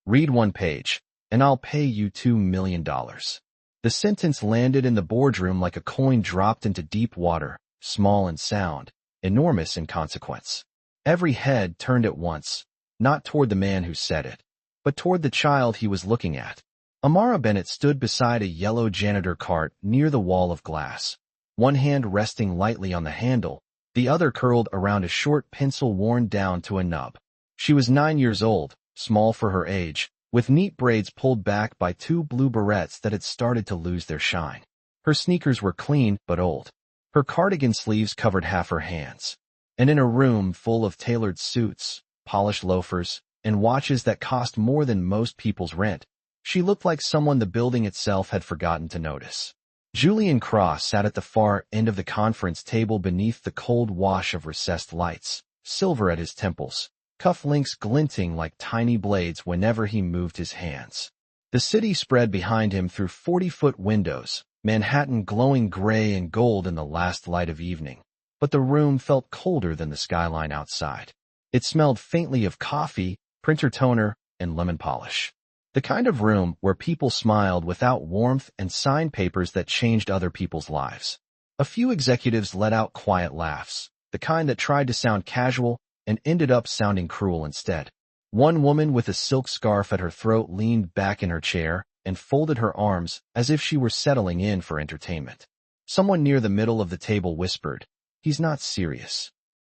Read one page, and I'll pay you $2 million. The sentence landed in the boardroom like a coin dropped into deep water, small in sound, enormous in consequence. Every head turned at once, not toward the man who said it, but toward the child he was looking at. Amara Bennett stood beside a yellow janitor cart near the wall of glass, one hand resting lightly on the handle, the other curled around a short pencil worn down to a nub. She was 9 years old, small for her age, with neat braids pulled back by two blue barrettes that had started to lose their shine. Her sneakers were clean but old. Her cardigan sleeves covered half her hands. And in a room full of tailored suits, polished loafers, and watches that cost more than most people's rent, she looked like someone the building itself had forgotten to notice. Julian Cross sat at the far end of the conference table beneath the cold wash of recessed lights, silver at his temples, cufflinks glinting like tiny blades whenever he moved his hands. The city spread behind him through 40-foot windows, Manhattan glowing gray and gold in the last light of evening. But the room felt colder than the skyline outside. It smelled faintly of coffee, printer toner, and lemon polish. The kind of room where people smiled without warmth and signed papers that changed other people's lives. A few executives let out quiet laughs, the kind that tried to sound casual and ended up sounding cruel instead. One woman with a silk scarf at her throat leaned back in her chair and folded her arms as if she were settling in for entertainment. Someone near the middle of the table whispered, "He's not serious."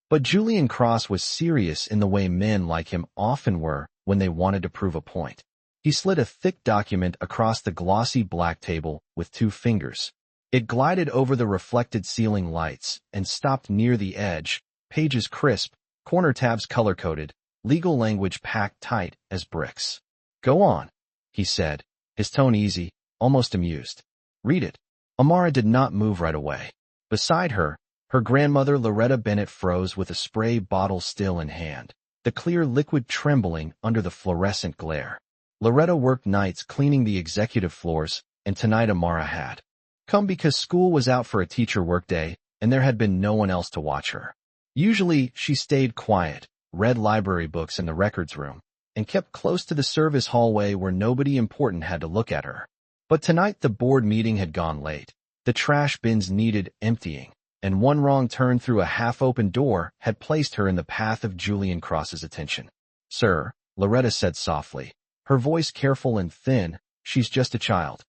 But Julian Cross was serious in the way men like him often were when they wanted to prove a point. He slid a thick document across the glossy black table with 2 fingers. It glided over the reflected ceiling lights and stopped near the edge, pages crisp, corner tabs color-coded, legal language packed tight as bricks. "Go on," he said, his tone easy, almost amused. "Read it." Amara did not move right away. Beside her, her grandmother Loretta Bennett froze with a spray bottle still in hand, the clear liquid trembling under the fluorescent glare. Loretta worked nights cleaning the executive floors, and tonight Amara had come because school was out for a teacher workday, and there had been no one else to watch her. Usually, she stayed quiet, read library books in the records room, and kept close to the service hallway where nobody important had to look at her. But tonight the board meeting had gone late. The trash bins needed emptying, and one wrong turn through a half-open door had placed her in the path of Julian Cross's attention. "Sir," Loretta said softly, her voice careful and thin, "she's just a child."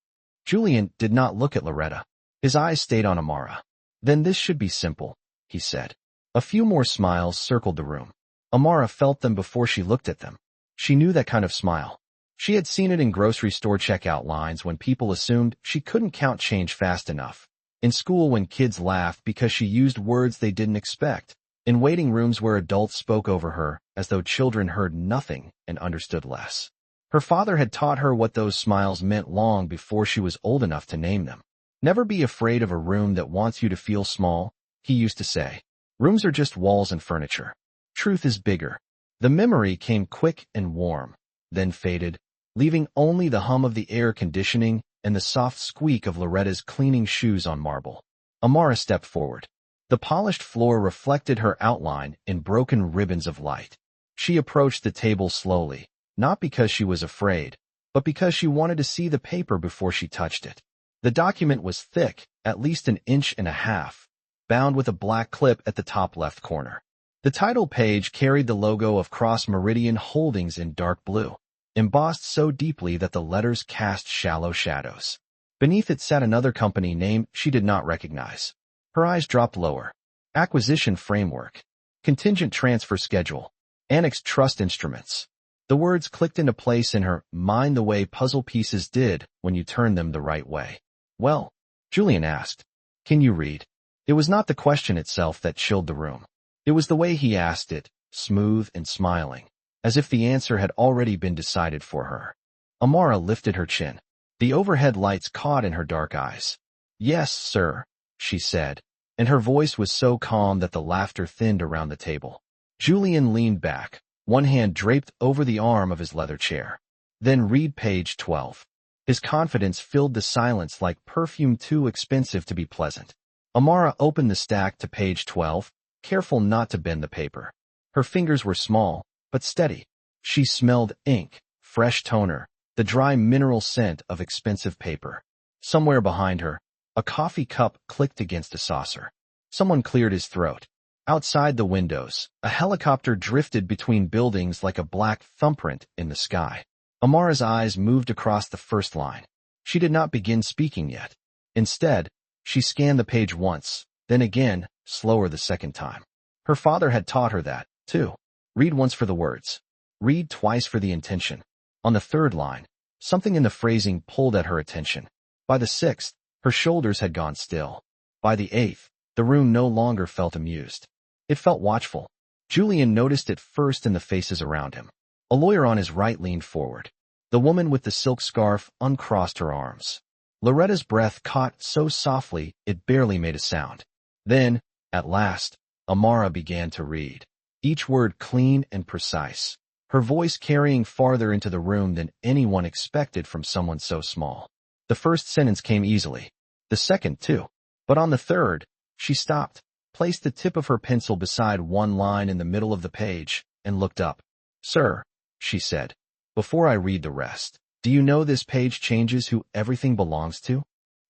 Julian did not look at Loretta. His eyes stayed on Amara. "Then this should be simple," he said. A few more smiles circled the room. Amara felt them before she looked at them. She knew that kind of smile. She had seen it in grocery store checkout lines when people assumed she couldn't count change fast enough. In school when kids laughed because she used words they didn't expect. In waiting rooms where adults spoke over her as though children heard nothing and understood less. Her father had taught her what those smiles meant long before she was old enough to name them. "Never be afraid of a room that wants you to feel small," he used to say. "Rooms are just walls and furniture. Truth is bigger." The memory came quick and warm, then faded, leaving only the hum of the air conditioning and the soft squeak of Loretta's cleaning shoes on marble. Amara stepped forward. The polished floor reflected her outline in broken ribbons of light. She approached the table slowly, not because she was afraid, but because she wanted to see the paper before she touched it. The document was thick, at least 1.5 inches, bound with a black clip at the top left corner. The title page carried the logo of Cross Meridian Holdings in dark blue, embossed so deeply that the letters cast shallow shadows. Beneath it sat another company name she did not recognize. Her eyes dropped lower. Acquisition Framework. Contingent Transfer Schedule. Annex Trust Instruments. The words clicked into place in her mind the way puzzle pieces did when you turn them the right way. "Well," Julian asked, "can you read?" It was not the question itself that chilled the room. It was the way he asked it, smooth and smiling, as if the answer had already been decided for her. Amara lifted her chin. The overhead lights caught in her dark eyes. "Yes, sir," she said, and her voice was so calm that the laughter thinned around the table. Julian leaned back, one hand draped over the arm of his leather chair. "Then read page 12. His confidence filled the silence like perfume too expensive to be pleasant. Amara opened the stack to page 12, careful not to bend the paper. Her fingers were small, but steady. She smelled ink, fresh toner, the dry mineral scent of expensive paper. Somewhere behind her, a coffee cup clicked against a saucer. Someone cleared his throat. Outside the windows, a helicopter drifted between buildings like a black thumbprint in the sky. Amara's eyes moved across the first line. She did not begin speaking yet. Instead, she scanned the page once, then again, slower the second time. Her father had taught her that, too. Read once for the words. Read twice for the intention. On the third line, something in the phrasing pulled at her attention. By the sixth, her shoulders had gone still. By the eighth, the room no longer felt amused. It felt watchful. Julian noticed it first in the faces around him. A lawyer on his right leaned forward. The woman with the silk scarf uncrossed her arms. Loretta's breath caught so softly it barely made a sound. Then, at last, Amara began to read. Each word clean and precise, her voice carrying farther into the room than anyone expected from someone so small. The first sentence came easily. The second, too. But on the third, she stopped, placed the tip of her pencil beside one line in the middle of the page, and looked up. "Sir," she said, "before I read the rest, do you know this page changes who everything belongs to?"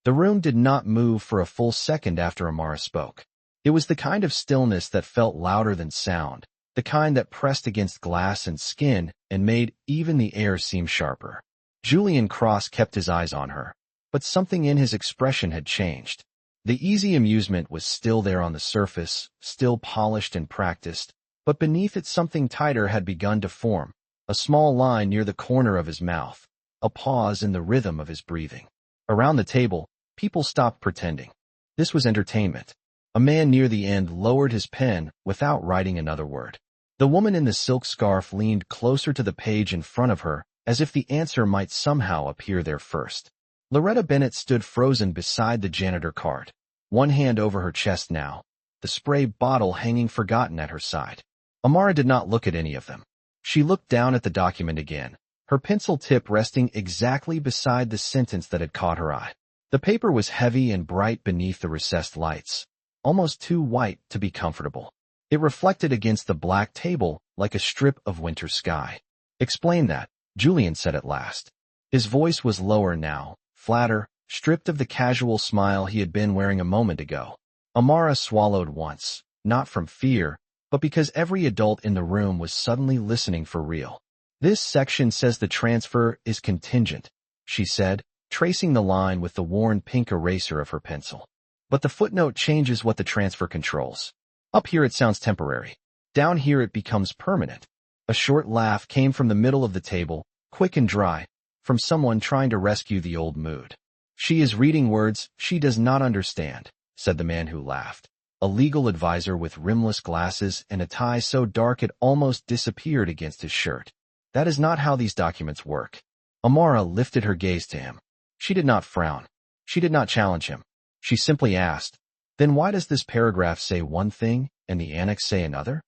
The room did not move for a full second after Amara spoke. It was the kind of stillness that felt louder than sound, the kind that pressed against glass and skin and made even the air seem sharper. Julian Cross kept his eyes on her, but something in his expression had changed. The easy amusement was still there on the surface, still polished and practiced, but beneath it something tighter had begun to form, a small line near the corner of his mouth, a pause in the rhythm of his breathing. Around the table, people stopped pretending. This was entertainment. A man near the end lowered his pen without writing another word. The woman in the silk scarf leaned closer to the page in front of her, as if the answer might somehow appear there first. Loretta Bennett stood frozen beside the janitor cart, one hand over her chest now, the spray bottle hanging forgotten at her side. Amara did not look at any of them. She looked down at the document again, her pencil tip resting exactly beside the sentence that had caught her eye. The paper was heavy and bright beneath the recessed lights, almost too white to be comfortable. It reflected against the black table like a strip of winter sky. "Explain that," Julian said at last. His voice was lower now, flatter, stripped of the casual smile he had been wearing a moment ago. Amara swallowed once, not from fear, but because every adult in the room was suddenly listening for real. "This section says the transfer is contingent," she said, tracing the line with the worn pink eraser of her pencil. "But the footnote changes what the transfer controls. Up here it sounds temporary. Down here it becomes permanent." A short laugh came from the middle of the table, quick and dry, from someone trying to rescue the old mood. "She is reading words she does not understand," said the man who laughed, a legal advisor with rimless glasses and a tie so dark it almost disappeared against his shirt. "That is not how these documents work." Amara lifted her gaze to him. She did not frown. She did not challenge him. She simply asked, "Then why does this paragraph say one thing and the annex say another?"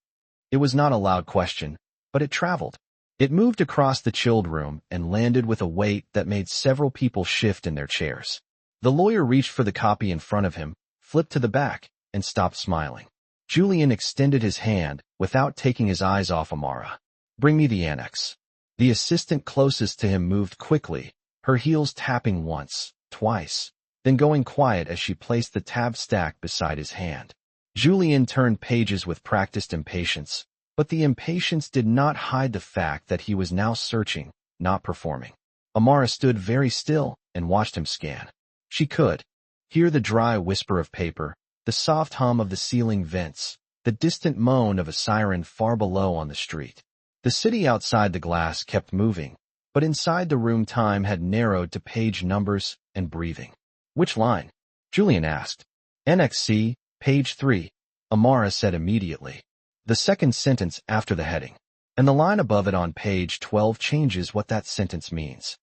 It was not a loud question, but it traveled. It moved across the chilled room and landed with a weight that made several people shift in their chairs. The lawyer reached for the copy in front of him, flipped to the back, and stopped smiling. Julian extended his hand without taking his eyes off Amara. "Bring me the annex." The assistant closest to him moved quickly, her heels tapping once, twice, then going quiet as she placed the tab stack beside his hand. Julian turned pages with practiced impatience, but the impatience did not hide the fact that he was now searching, not performing. Amara stood very still and watched him scan. She could hear the dry whisper of paper, the soft hum of the ceiling vents, the distant moan of a siren far below on the street. The city outside the glass kept moving, but inside the room time had narrowed to page numbers and breathing. "Which line?" Julian asked. "Annex C, page 3, Amara said immediately. The second sentence after the heading, and the line above it on page 12 changes what that sentence means.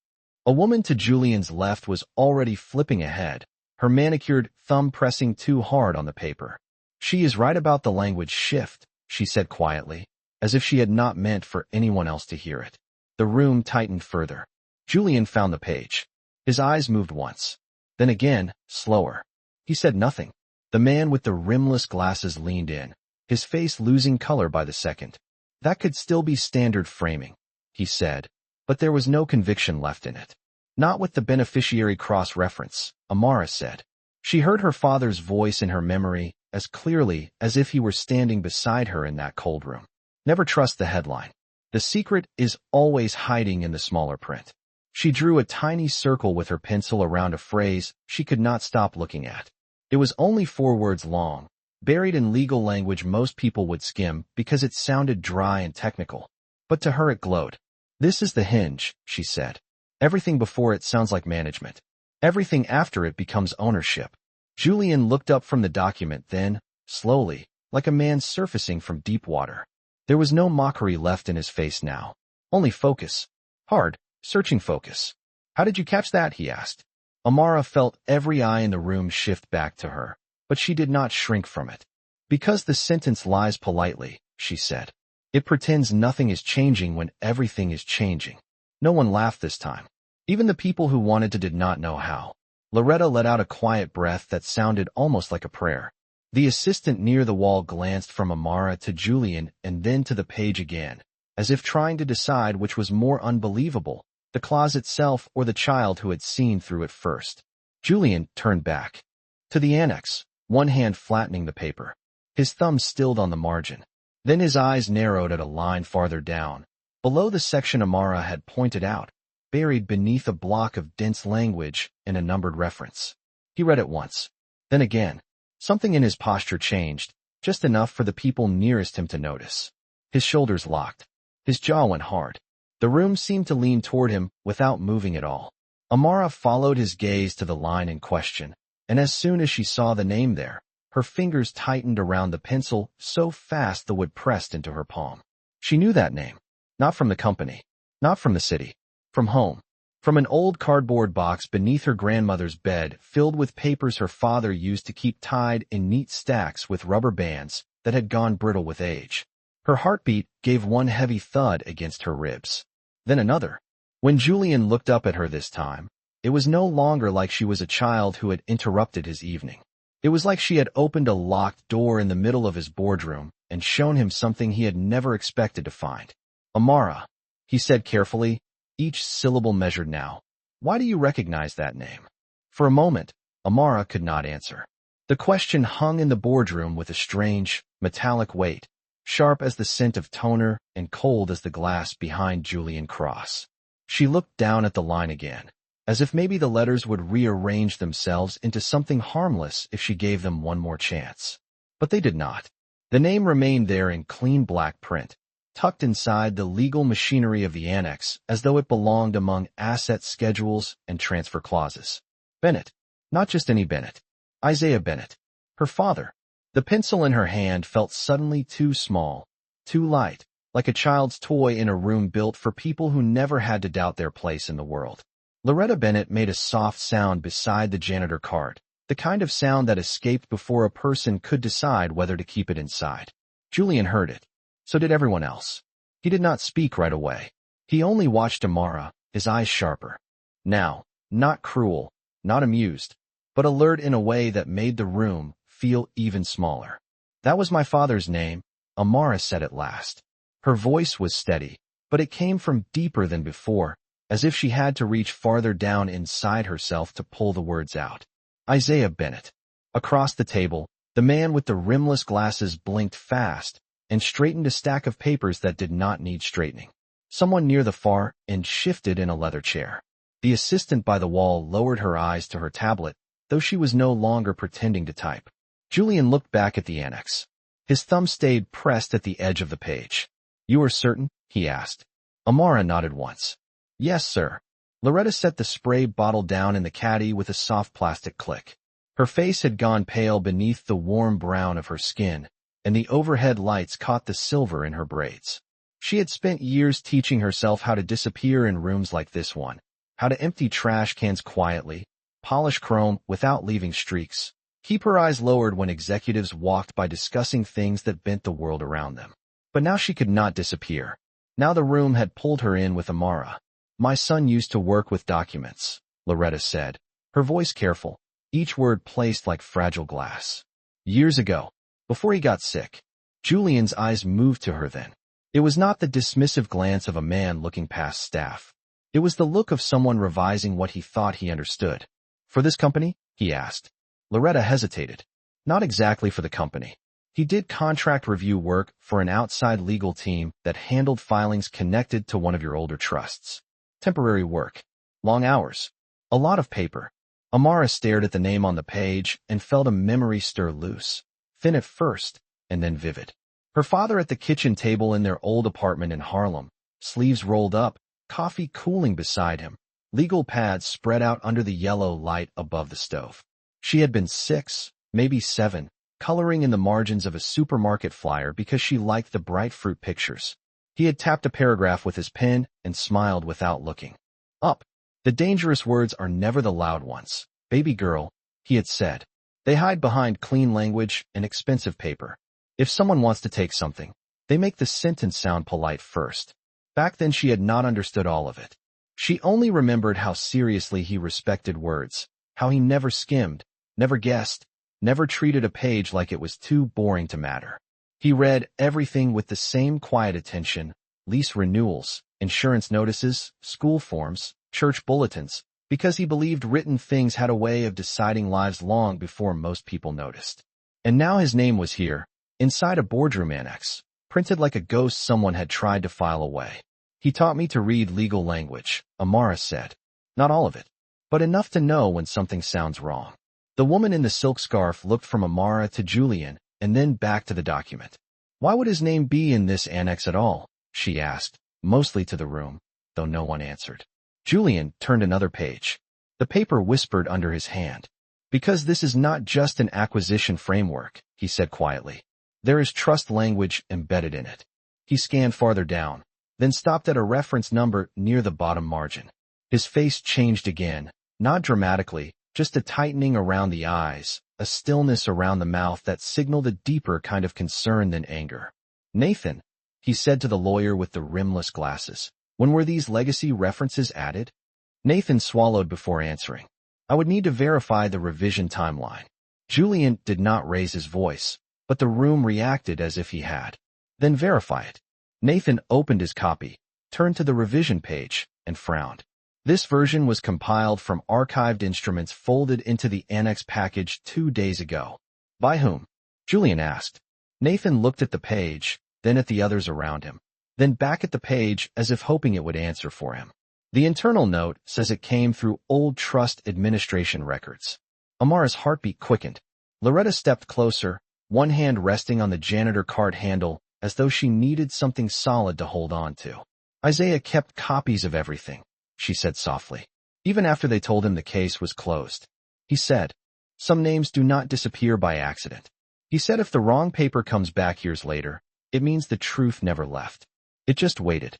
A woman to Julian's left was already flipping ahead, her manicured thumb pressing too hard on the paper. "She is right about the language shift," she said quietly, as if she had not meant for anyone else to hear it. The room tightened further. Julian found the page. His eyes moved once. Then again, slower. He said nothing. The man with the rimless glasses leaned in, his face losing color by the second. "That could still be standard framing," he said, but there was no conviction left in it. Not with the beneficiary cross-reference, Amara said. She heard her father's voice in her memory as clearly as if he were standing beside her in that cold room. Never trust the headline. The secret is always hiding in the smaller print. She drew a tiny circle with her pencil around a phrase she could not stop looking at. It was only 4 words long, buried in legal language most people would skim because it sounded dry and technical. But to her it glowed. This is the hinge, she said. Everything before it sounds like management. Everything after it becomes ownership. Julian looked up from the document then, slowly, like a man surfacing from deep water. There was no mockery left in his face now. Only focus. Hard, searching focus. How did you catch that? He asked. Amara felt every eye in the room shift back to her, but she did not shrink from it. Because the sentence lies politely, she said. It pretends nothing is changing when everything is changing. No one laughed this time. Even the people who wanted to did not know how. Loretta let out a quiet breath that sounded almost like a prayer. The assistant near the wall glanced from Amara to Julian and then to the page again, as if trying to decide which was more unbelievable, the clause itself or the child who had seen through it first. Julian turned back to the annex, one hand flattening the paper. His thumb stilled on the margin. Then his eyes narrowed at a line farther down, below the section Amara had pointed out, buried beneath a block of dense language and a numbered reference. He read it once, then again. Something in his posture changed, just enough for the people nearest him to notice. His shoulders locked. His jaw went hard. The room seemed to lean toward him without moving at all. Amara followed his gaze to the line in question, and as soon as she saw the name there, her fingers tightened around the pencil so fast the wood pressed into her palm. She knew that name. Not from the company. Not from the city. From home. From an old cardboard box beneath her grandmother's bed filled with papers her father used to keep tied in neat stacks with rubber bands that had gone brittle with age. Her heartbeat gave one heavy thud against her ribs. Then another. When Julian looked up at her this time, it was no longer like she was a child who had interrupted his evening. It was like she had opened a locked door in the middle of his boardroom and shown him something he had never expected to find. Amara, he said carefully, each syllable measured now. Why do you recognize that name? For a moment, Amara could not answer. The question hung in the boardroom with a strange, metallic weight, sharp as the scent of toner and cold as the glass behind Julian Cross. She looked down at the line again, as if maybe the letters would rearrange themselves into something harmless if she gave them one more chance. But they did not. The name remained there in clean black print, tucked inside the legal machinery of the annex as though it belonged among asset schedules and transfer clauses. Bennett. Not just any Bennett. Isaiah Bennett. Her father. The pencil in her hand felt suddenly too small, too light, like a child's toy in a room built for people who never had to doubt their place in the world. Loretta Bennett made a soft sound beside the janitor card, the kind of sound that escaped before a person could decide whether to keep it inside. Julian heard it. So did everyone else. He did not speak right away. He only watched Amara, his eyes sharper. Now, not cruel, not amused, but alert in a way that made the room feel even smaller. That was my father's name, Amara said at last. Her voice was steady, but it came from deeper than before, as if she had to reach farther down inside herself to pull the words out. Isaiah Bennett. Across the table, the man with the rimless glasses blinked fast and straightened a stack of papers that did not need straightening. Someone near the far end shifted in a leather chair. The assistant by the wall lowered her eyes to her tablet, though she was no longer pretending to type. Julian looked back at the annex. His thumb stayed pressed at the edge of the page. You are certain? He asked. Amara nodded once. Yes, sir. Loretta set the spray bottle down in the caddy with a soft plastic click. Her face had gone pale beneath the warm brown of her skin, and the overhead lights caught the silver in her braids. She had spent years teaching herself how to disappear in rooms like this one, how to empty trash cans quietly, polish chrome without leaving streaks, keep her eyes lowered when executives walked by discussing things that bent the world around them. But now she could not disappear. Now the room had pulled her in with Amara. My son used to work with documents, Loretta said, her voice careful, each word placed like fragile glass. Years ago, before he got sick. Julian's eyes moved to her then. It was not the dismissive glance of a man looking past staff. It was the look of someone revising what he thought he understood. For this company? He asked. Loretta hesitated. Not exactly for the company. He did contract review work for an outside legal team that handled filings connected to one of your older trusts. Temporary work. Long hours. A lot of paper. Amara stared at the name on the page and felt a memory stir loose. Thin at first, and then vivid. Her father at the kitchen table in their old apartment in Harlem, sleeves rolled up, coffee cooling beside him, legal pads spread out under the yellow light above the stove. She had been 6, maybe 7, coloring in the margins of a supermarket flyer because she liked the bright fruit pictures. He had tapped a paragraph with his pen and smiled without looking up. The dangerous words are never the loud ones. Baby girl, he had said. They hide behind clean language and expensive paper. If someone wants to take something, they make the sentence sound polite first. Back then she had not understood all of it. She only remembered how seriously he respected words, how he never skimmed, never guessed, never treated a page like it was too boring to matter. He read everything with the same quiet attention: lease renewals, insurance notices, school forms, church bulletins, because he believed written things had a way of deciding lives long before most people noticed. And now his name was here, inside a boardroom annex, printed like a ghost someone had tried to file away. He taught me to read legal language, Amara said. Not all of it, but enough to know when something sounds wrong. The woman in the silk scarf looked from Amara to Julian and then back to the document. Why would his name be in this annex at all? She asked, mostly to the room, though no one answered. Julian turned another page. The paper whispered under his hand. Because this is not just an acquisition framework, he said quietly. There is trust language embedded in it. He scanned farther down, then stopped at a reference number near the bottom margin. His face changed again, not dramatically, just a tightening around the eyes, a stillness around the mouth that signaled a deeper kind of concern than anger. Nathan, he said to the lawyer with the rimless glasses, when were these legacy references added? Nathan swallowed before answering. I would need to verify the revision timeline. Julian did not raise his voice, but the room reacted as if he had. Then verify it. Nathan opened his copy, turned to the revision page, and frowned. This version was compiled from archived instruments folded into the annex package 2 days ago. By whom? Julian asked. Nathan looked at the page, then at the others around him, then back at the page as if hoping it would answer for him. The internal note says it came through old trust administration records. Amara's heartbeat quickened. Loretta stepped closer, one hand resting on the janitor cart handle as though she needed something solid to hold on to. Isaiah kept copies of everything, she said softly, even after they told him the case was closed. He said, some names do not disappear by accident. He said if the wrong paper comes back years later, it means the truth never left. It just waited.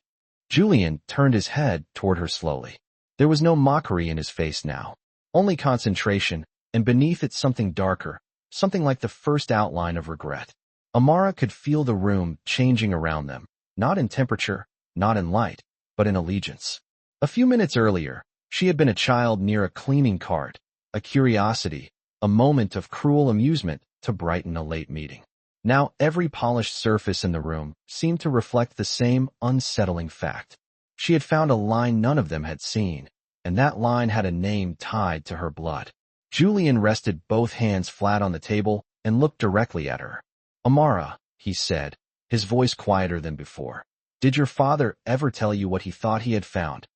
Julian turned his head toward her slowly. There was no mockery in his face now, only concentration, and beneath it something darker, something like the first outline of regret. Amara could feel the room changing around them, not in temperature, not in light, but in allegiance. A few minutes earlier, she had been a child near a cleaning cart, a curiosity, a moment of cruel amusement to brighten a late meeting. Now every polished surface in the room seemed to reflect the same unsettling fact. She had found a line none of them had seen, and that line had a name tied to her blood. Julian rested both hands flat on the table and looked directly at her. Amara, he said, his voice quieter than before. Did your father ever tell you what he thought he had found?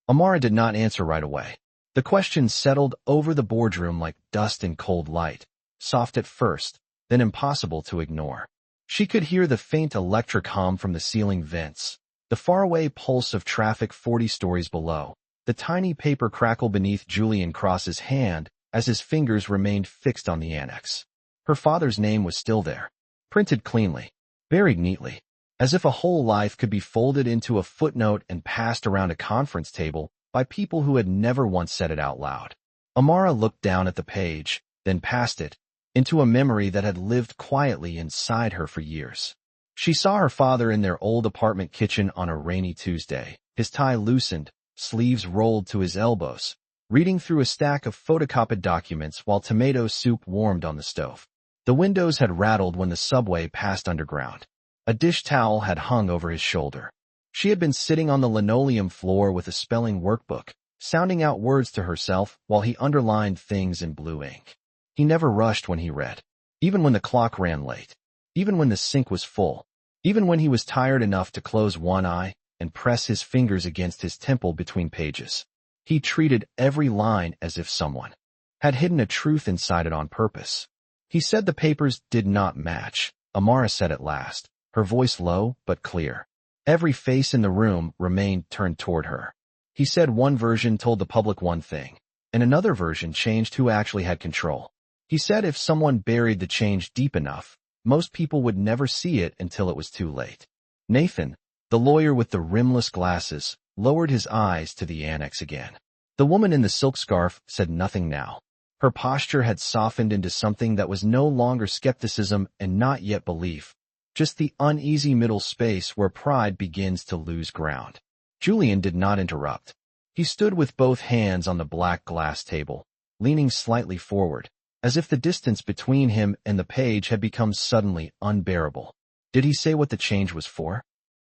Amara did not answer right away. The question settled over the boardroom like dust in cold light, soft at first, then impossible to ignore. She could hear the faint electric hum from the ceiling vents, the faraway pulse of traffic 40 stories below, the tiny paper crackle beneath Julian Cross's hand as his fingers remained fixed on the annex. Her father's name was still there, printed cleanly, buried neatly, as if a whole life could be folded into a footnote and passed around a conference table by people who had never once said it out loud. Amara looked down at the page, then past it, into a memory that had lived quietly inside her for years. She saw her father in their old apartment kitchen on a rainy Tuesday, his tie loosened, sleeves rolled to his elbows, reading through a stack of photocopied documents while tomato soup warmed on the stove. The windows had rattled when the subway passed underground. A dish towel had hung over his shoulder. She had been sitting on the linoleum floor with a spelling workbook, sounding out words to herself while he underlined things in blue ink. He never rushed when he read, even when the clock ran late, even when the sink was full, even when he was tired enough to close one eye and press his fingers against his temple between pages. He treated every line as if someone had hidden a truth inside it on purpose. He said the papers did not match, Amara said at last, her voice low but clear. Every face in the room remained turned toward her. He said one version told the public one thing, and another version changed who actually had control. He said if someone buried the change deep enough, most people would never see it until it was too late. Nathan, the lawyer with the rimless glasses, lowered his eyes to the annex again. The woman in the silk scarf said nothing now. Her posture had softened into something that was no longer skepticism and not yet belief, just the uneasy middle space where pride begins to lose ground. Julian did not interrupt. He stood with both hands on the black glass table, leaning slightly forward, as if the distance between him and the page had become suddenly unbearable. Did he say what the change was for?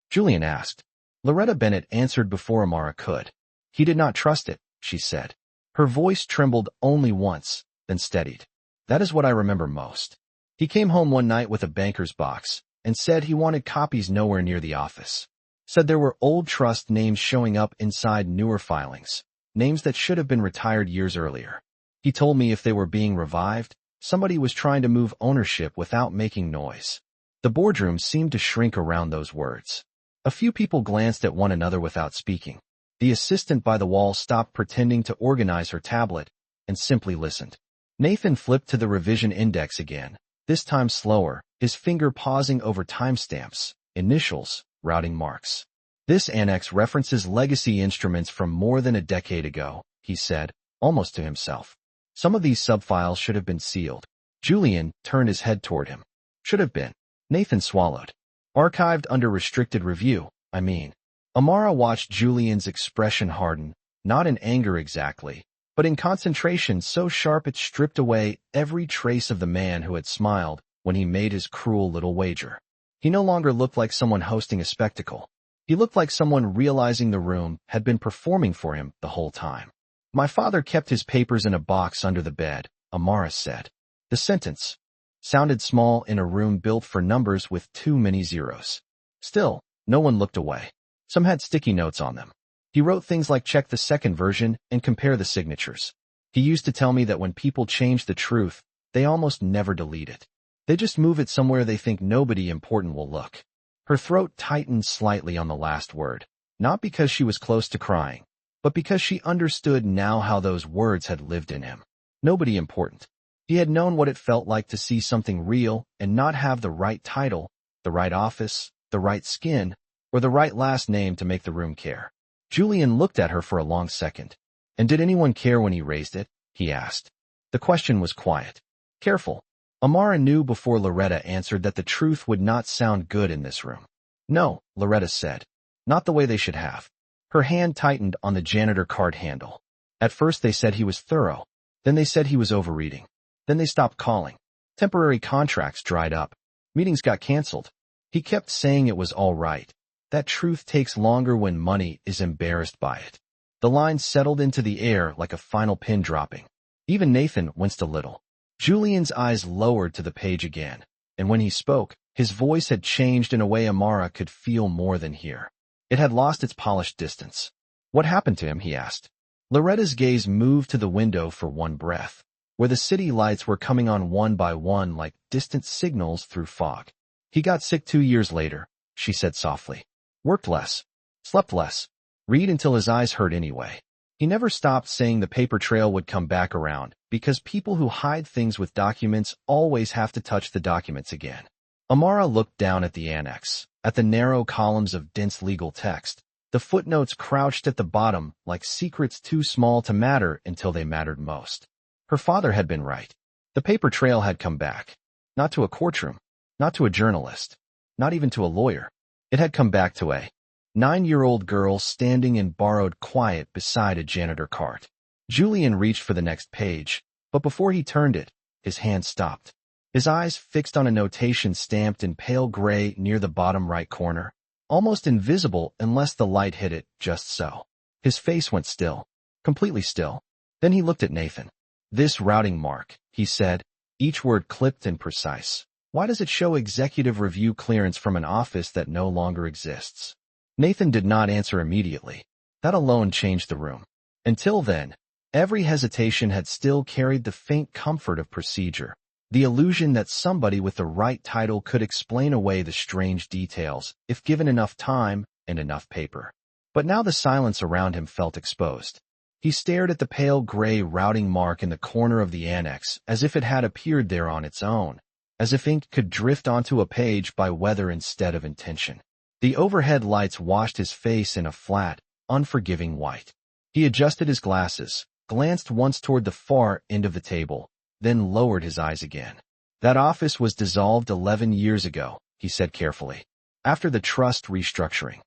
Julian asked. Loretta Bennett answered before Amara could. He did not trust it, she said. Her voice trembled only once, then steadied. That is what I remember most. He came home one night with a banker's box and said he wanted copies nowhere near the office. Said there were old trust names showing up inside newer filings, names that should have been retired years earlier. He told me if they were being revived, somebody was trying to move ownership without making noise. The boardroom seemed to shrink around those words. A few people glanced at one another without speaking. The assistant by the wall stopped pretending to organize her tablet and simply listened. Nathan flipped to the revision index again, this time slower, his finger pausing over timestamps, initials, routing marks. This annex references legacy instruments from more than a decade ago, he said, almost to himself. Some of these subfiles should have been sealed. Julian turned his head toward him. Should have been. Nathan swallowed. Archived under restricted review, I mean. Amara watched Julian's expression harden, not in anger exactly, but in concentration so sharp it stripped away every trace of the man who had smiled when he made his cruel little wager. He no longer looked like someone hosting a spectacle. He looked like someone realizing the room had been performing for him the whole time. My father kept his papers in a box under the bed, Amara said. The sentence sounded small in a room built for numbers with too many zeros. Still, no one looked away. Some had sticky notes on them. He wrote things like check the second version and compare the signatures. He used to tell me that when people change the truth, they almost never delete it. They just move it somewhere they think nobody important will look. Her throat tightened slightly on the last word, not because she was close to crying, but because she understood now how those words had lived in him. Nobody important. He had known what it felt like to see something real and not have the right title, the right office, the right skin, or the right last name to make the room care. Julian looked at her for a long second. And did anyone care when he raised it? He asked. The question was quiet. Careful. Amara knew before Loretta answered that the truth would not sound good in this room. No, Loretta said. Not the way they should have. Her hand tightened on the janitor card handle. At first they said he was thorough. Then they said he was overreading. Then they stopped calling. Temporary contracts dried up. Meetings got canceled. He kept saying it was all right. That truth takes longer when money is embarrassed by it. The line settled into the air like a final pin dropping. Even Nathan winced a little. Julian's eyes lowered to the page again, and when he spoke, his voice had changed in a way Amara could feel more than hear. It had lost its polished distance. What happened to him, he asked. Loretta's gaze moved to the window for one breath, where the city lights were coming on one by one like distant signals through fog. He got sick 2 years later, she said softly. Worked less. Slept less. Read until his eyes hurt anyway. He never stopped saying the paper trail would come back around, because people who hide things with documents always have to touch the documents again. Amara looked down at the annex, at the narrow columns of dense legal text. The footnotes crouched at the bottom like secrets too small to matter until they mattered most. Her father had been right. The paper trail had come back. Not to a courtroom. Not to a journalist. Not even to a lawyer. It had come back to a 9-year-old girl standing in borrowed quiet beside a janitor cart. Julian reached for the next page, but before he turned it, his hand stopped. His eyes fixed on a notation stamped in pale gray near the bottom right corner. almost invisible unless the light hit it just so. His face went still, completely still. Then he looked at Nathan. "This routing mark," he said, each word clipped and precise. "Why does it show executive review clearance from an office that no longer exists?" Nathan did not answer immediately. That alone changed the room. Until then, every hesitation had still carried the faint comfort of procedure, the illusion that somebody with the right title could explain away the strange details if given enough time and enough paper. But now the silence around him felt exposed. He stared at the pale gray routing mark in the corner of the annex as if it had appeared there on its own, as if ink could drift onto a page by weather instead of intention. The overhead lights washed his face in a flat, unforgiving white. He adjusted his glasses, glanced once toward the far end of the table, then lowered his eyes again. "That office was dissolved 11 years ago," he said carefully, "after the trust restructuring."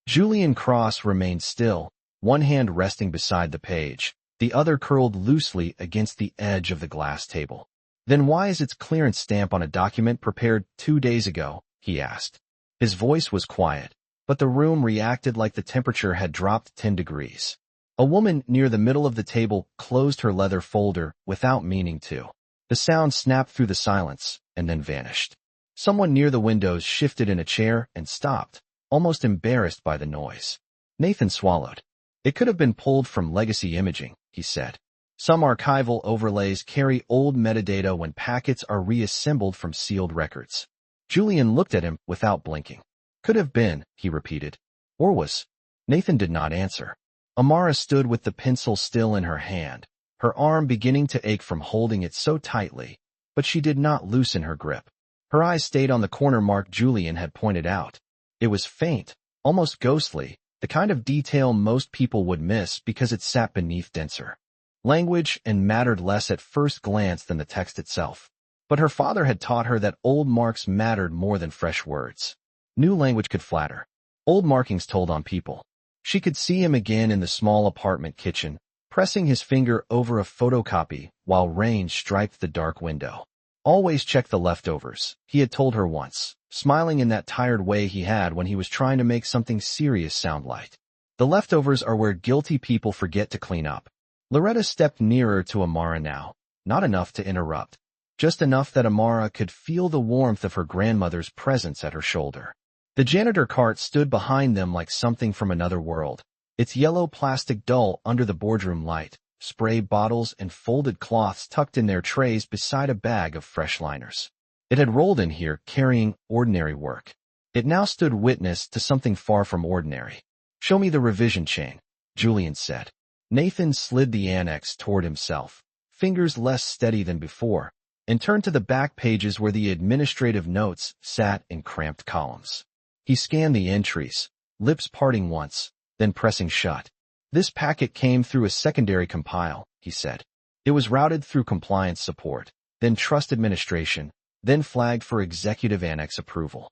Julian Cross remained still, one hand resting beside the page, the other curled loosely against the edge of the glass table. "Then why is its clearance stamp on a document prepared 2 days ago?" he asked. His voice was quiet, but the room reacted like the temperature had dropped 10 degrees. A woman near the middle of the table closed her leather folder without meaning to. The sound snapped through the silence and then vanished. Someone near the windows shifted in a chair and stopped, almost embarrassed by the noise. Nathan swallowed. "It could have been pulled from legacy imaging," he said. "Some archival overlays carry old metadata when packets are reassembled from sealed records." Julian looked at him without blinking. "Could have been," he repeated. "Or was?" Nathan did not answer. Amara stood with the pencil still in her hand, her arm beginning to ache from holding it so tightly, but she did not loosen her grip. Her eyes stayed on the corner mark Julian had pointed out. It was faint, almost ghostly, the kind of detail most people would miss because it sat beneath denser language and mattered less at first glance than the text itself. But her father had taught her that old marks mattered more than fresh words. New language could flatter. Old markings told on people. She could see him again in the small apartment kitchen, pressing his finger over a photocopy while rain striped the dark window. "Always check the leftovers," he had told her once, smiling in that tired way he had when he was trying to make something serious sound light. "The leftovers are where guilty people forget to clean up." Loretta stepped nearer to Amara now, not enough to interrupt, just enough that Amara could feel the warmth of her grandmother's presence at her shoulder. The janitor cart stood behind them like something from another world, its yellow plastic dull under the boardroom light, spray bottles and folded cloths tucked in their trays beside a bag of fresh liners. It had rolled in here carrying ordinary work. It now stood witness to something far from ordinary. "Show me the revision chain," Julian said. Nathan slid the annex toward himself, fingers less steady than before, and turned to the back pages where the administrative notes sat in cramped columns. He scanned the entries, lips parting once, then pressing shut. "This packet came through a secondary compile," he said. "It was routed through compliance support, then trust administration, then flagged for executive annex approval."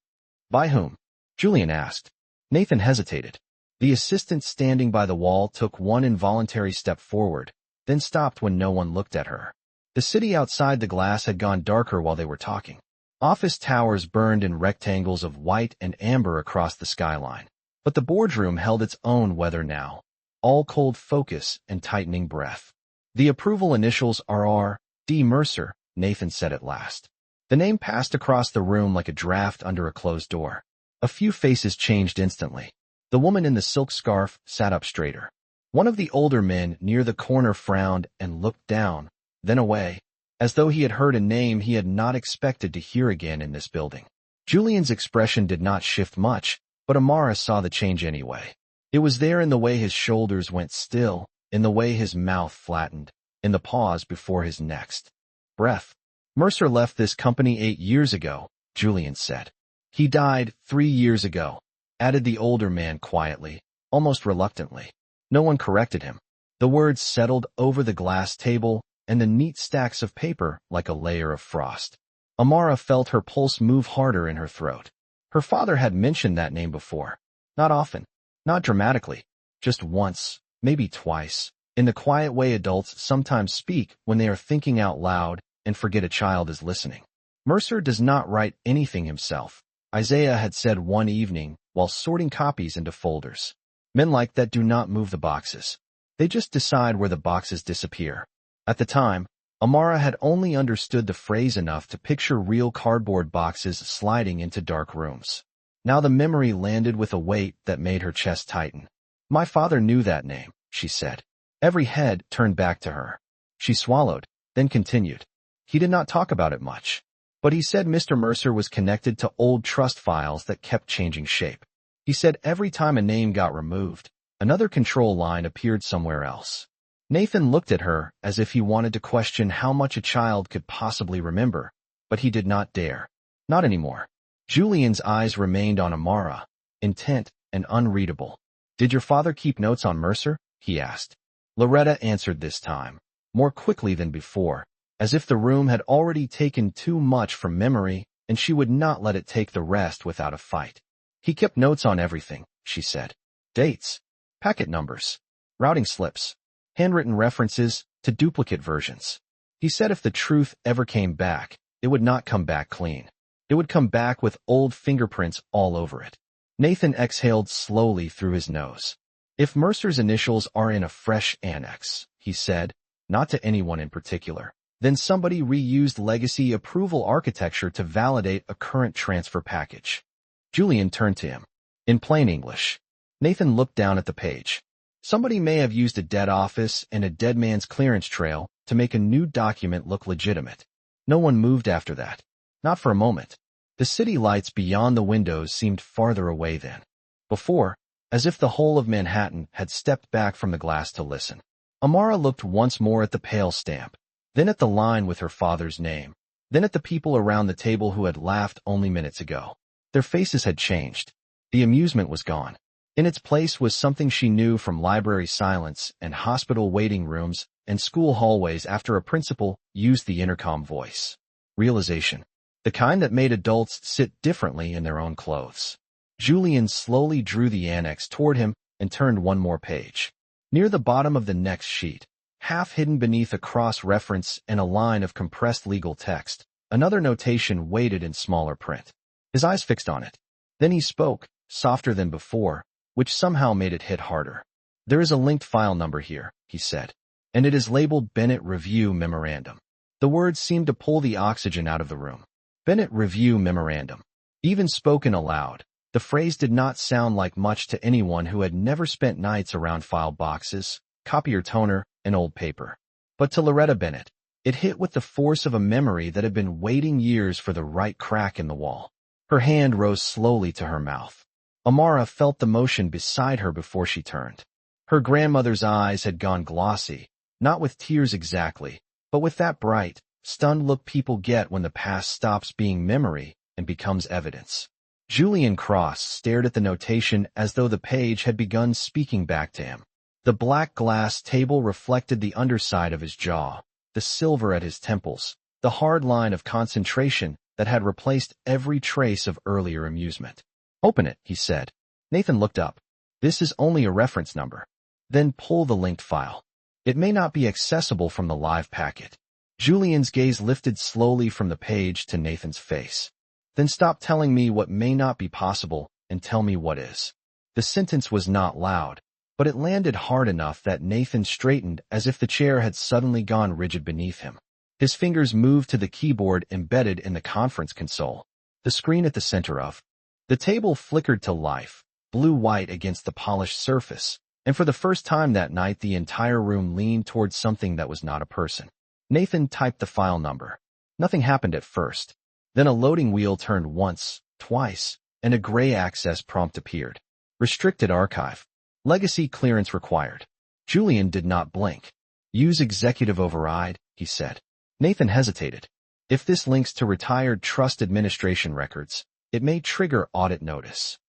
"By whom?" Julian asked. Nathan hesitated. The assistant standing by the wall took one involuntary step forward, then stopped when no one looked at her. The city outside the glass had gone darker while they were talking. Office towers burned in rectangles of white and amber across the skyline. But the boardroom held its own weather now, all cold focus and tightening breath. "The approval initials are R.D. Mercer," Nathan said at last. The name passed across the room like a draft under a closed door. A few faces changed instantly. The woman in the silk scarf sat up straighter. One of the older men near the corner frowned and looked down, then away, as though he had heard a name he had not expected to hear again in this building. Julian's expression did not shift much, but Amara saw the change anyway. It was there in the way his shoulders went still, in the way his mouth flattened, in the pause before his next breath. "Mercer left this company 8 years ago," Julian said. "He died 3 years ago," added the older man quietly, almost reluctantly. No one corrected him. The words settled over the glass table and the neat stacks of paper like a layer of frost. Amara felt her pulse move harder in her throat. Her father had mentioned that name before. Not often, not dramatically, just once, maybe twice, in the quiet way adults sometimes speak when they are thinking out loud and forget a child is listening. "Mercer does not write anything himself. Isaiah had said one evening while sorting copies into folders. Men like that do not move the boxes. They just decide where the boxes disappear. At the time, Amara had only understood the phrase enough to picture real cardboard boxes sliding into dark rooms. Now the memory landed with a weight that made her chest tighten. My father knew that name, she said. Every head turned back to her. She swallowed, then continued. He did not talk about it much. But he said Mr. Mercer was connected to old trust files that kept changing shape. He said every time a name got removed, another control line appeared somewhere else. Nathan looked at her as if he wanted to question how much a child could possibly remember, but he did not dare. Not anymore. Julian's eyes remained on Amara, intent and unreadable. Did your father keep notes on Mercer? He asked. Loretta answered this time, more quickly than before, as if the room had already taken too much from memory and she would not let it take the rest without a fight. He kept notes on everything, she said. Dates, packet numbers, routing slips, handwritten references to duplicate versions. He said if the truth ever came back, it would not come back clean. It would come back with old fingerprints all over it. Nathan exhaled slowly through his nose. If Mercer's initials are in a fresh annex, he said, not to anyone in particular, then somebody reused legacy approval architecture to validate a current transfer package. Julian turned to him. In plain English. Nathan looked down at the page. Somebody may have used a dead office and a dead man's clearance trail to make a new document look legitimate. No one moved after that. Not for a moment. The city lights beyond the windows seemed farther away than before, as if the whole of Manhattan had stepped back from the glass to listen. Amara looked once more at the pale stamp, then at the line with her father's name, then at the people around the table who had laughed only minutes ago. Their faces had changed. The amusement was gone. In its place was something she knew from library silence and hospital waiting rooms and school hallways after a principal used the intercom voice. Realization. The kind that made adults sit differently in their own clothes. Julian slowly drew the annex toward him and turned one more page. Near the bottom of the next sheet, half hidden beneath a cross-reference and a line of compressed legal text, another notation waited in smaller print. His eyes fixed on it. Then he spoke, softer than before, which somehow made it hit harder. There is a linked file number here, he said, and it is labeled Bennett Review Memorandum. The words seemed to pull the oxygen out of the room. Bennett Review Memorandum. Even spoken aloud, the phrase did not sound like much to anyone who had never spent nights around file boxes, copier toner, and old paper. But to Loretta Bennett, it hit with the force of a memory that had been waiting years for the right crack in the wall. Her hand rose slowly to her mouth. Amara felt the motion beside her before she turned. Her grandmother's eyes had gone glossy, not with tears exactly, but with that bright, stunned look people get when the past stops being memory and becomes evidence. Julian Cross stared at the notation as though the page had begun speaking back to him. The black glass table reflected the underside of his jaw, the silver at his temples, the hard line of concentration that had replaced every trace of earlier amusement. Open it, he said. Nathan looked up. This is only a reference number. Then pull the linked file. It may not be accessible from the live packet. Julian's gaze lifted slowly from the page to Nathan's face. Then stop telling me what may not be possible and tell me what is. The sentence was not loud, but it landed hard enough that Nathan straightened as if the chair had suddenly gone rigid beneath him. His fingers moved to the keyboard embedded in the conference console, the screen at the center of. The table flickered to life, blue-white against the polished surface, and for the first time that night the entire room leaned towards something that was not a person. Nathan typed the file number. Nothing happened at first. Then a loading wheel turned once, twice, and a gray access prompt appeared. Restricted archive. Legacy clearance required. Julian did not blink. Use executive override, he said. Nathan hesitated. If this links to retired trust administration records, it may trigger audit notice.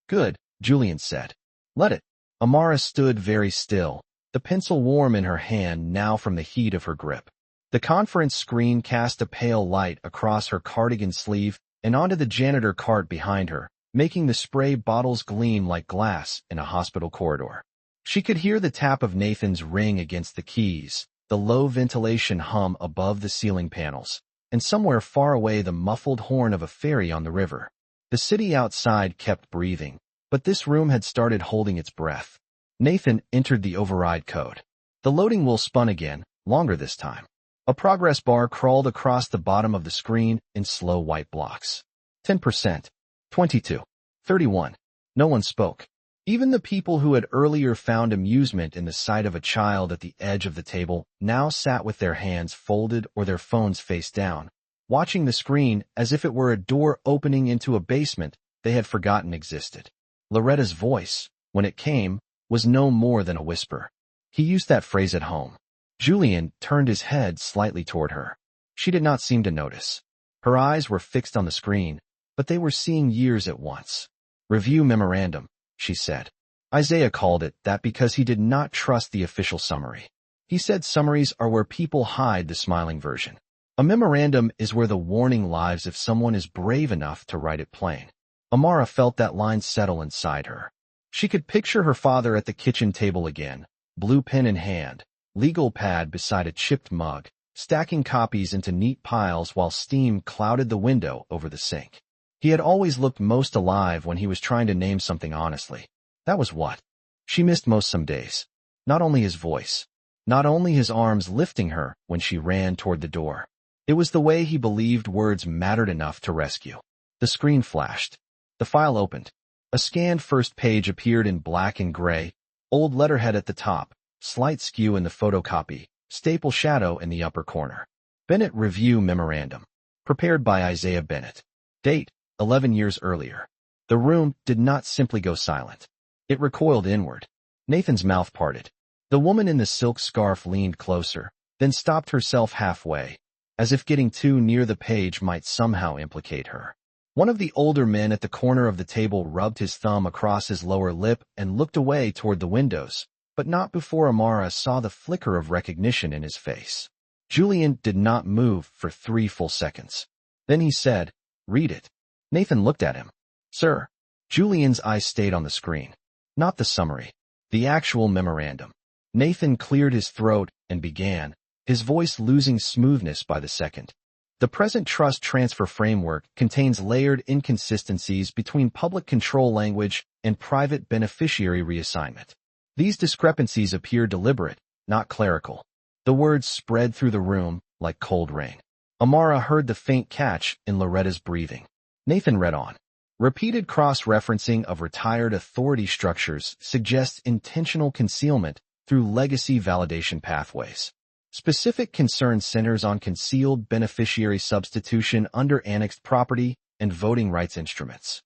Good, Julian said. Let it. Amara stood very still, the pencil warm in her hand now from the heat of her grip. The conference screen cast a pale light across her cardigan sleeve and onto the janitor cart behind her, making the spray bottles gleam like glass in a hospital corridor. She could hear the tap of Nathan's ring against the keys, the low ventilation hum above the ceiling panels, and somewhere far away the muffled horn of a ferry on the river. The city outside kept breathing, but this room had started holding its breath. Nathan entered the override code. The loading wheel spun again, longer this time. A progress bar crawled across the bottom of the screen in slow white blocks. 10%. 22. 31. No one spoke. Even the people who had earlier found amusement in the sight of a child at the edge of the table now sat with their hands folded or their phones face down, watching the screen as if it were a door opening into a basement they had forgotten existed. Loretta's voice, when it came, was no more than a whisper. He used that phrase at home. Julian turned his head slightly toward her. She did not seem to notice. Her eyes were fixed on the screen, but they were seeing years at once. Review memorandum, she said. Isaiah called it that because he did not trust the official summary. He said summaries are where people hide the smiling version. A memorandum is where the warning lies if someone is brave enough to write it plain. Amara felt that line settle inside her. She could picture her father at the kitchen table again, blue pen in hand, legal pad beside a chipped mug, stacking copies into neat piles while steam clouded the window over the sink. He had always looked most alive when he was trying to name something honestly. That was what she missed most some days. Not only his voice, not only his arms lifting her when she ran toward the door. It was the way he believed words mattered enough to rescue. The screen flashed. The file opened. A scanned first page appeared in black and gray, old letterhead at the top, slight skew in the photocopy, staple shadow in the upper corner. Bennett Review Memorandum. Prepared by Isaiah Bennett. Date, 11 years earlier. The room did not simply go silent. It recoiled inward. Nathan's mouth parted. The woman in the silk scarf leaned closer, then stopped herself halfway, as if getting too near the page might somehow implicate her. One of the older men at the corner of the table rubbed his thumb across his lower lip and looked away toward the windows, but not before Amara saw the flicker of recognition in his face. Julian did not move for 3 full seconds. Then he said, "Read it." Nathan looked at him. "Sir." Julian's eyes stayed on the screen. Not the summary. The actual memorandum. Nathan cleared his throat and began, his voice losing smoothness by the second. The present trust transfer framework contains layered inconsistencies between public control language and private beneficiary reassignment. These discrepancies appear deliberate, not clerical. The words spread through the room like cold rain. Amara heard the faint catch in Loretta's breathing. Nathan read on. Repeated cross-referencing of retired authority structures suggests intentional concealment through legacy validation pathways. Specific concern centers on concealed beneficiary substitution under annexed property and voting rights instruments.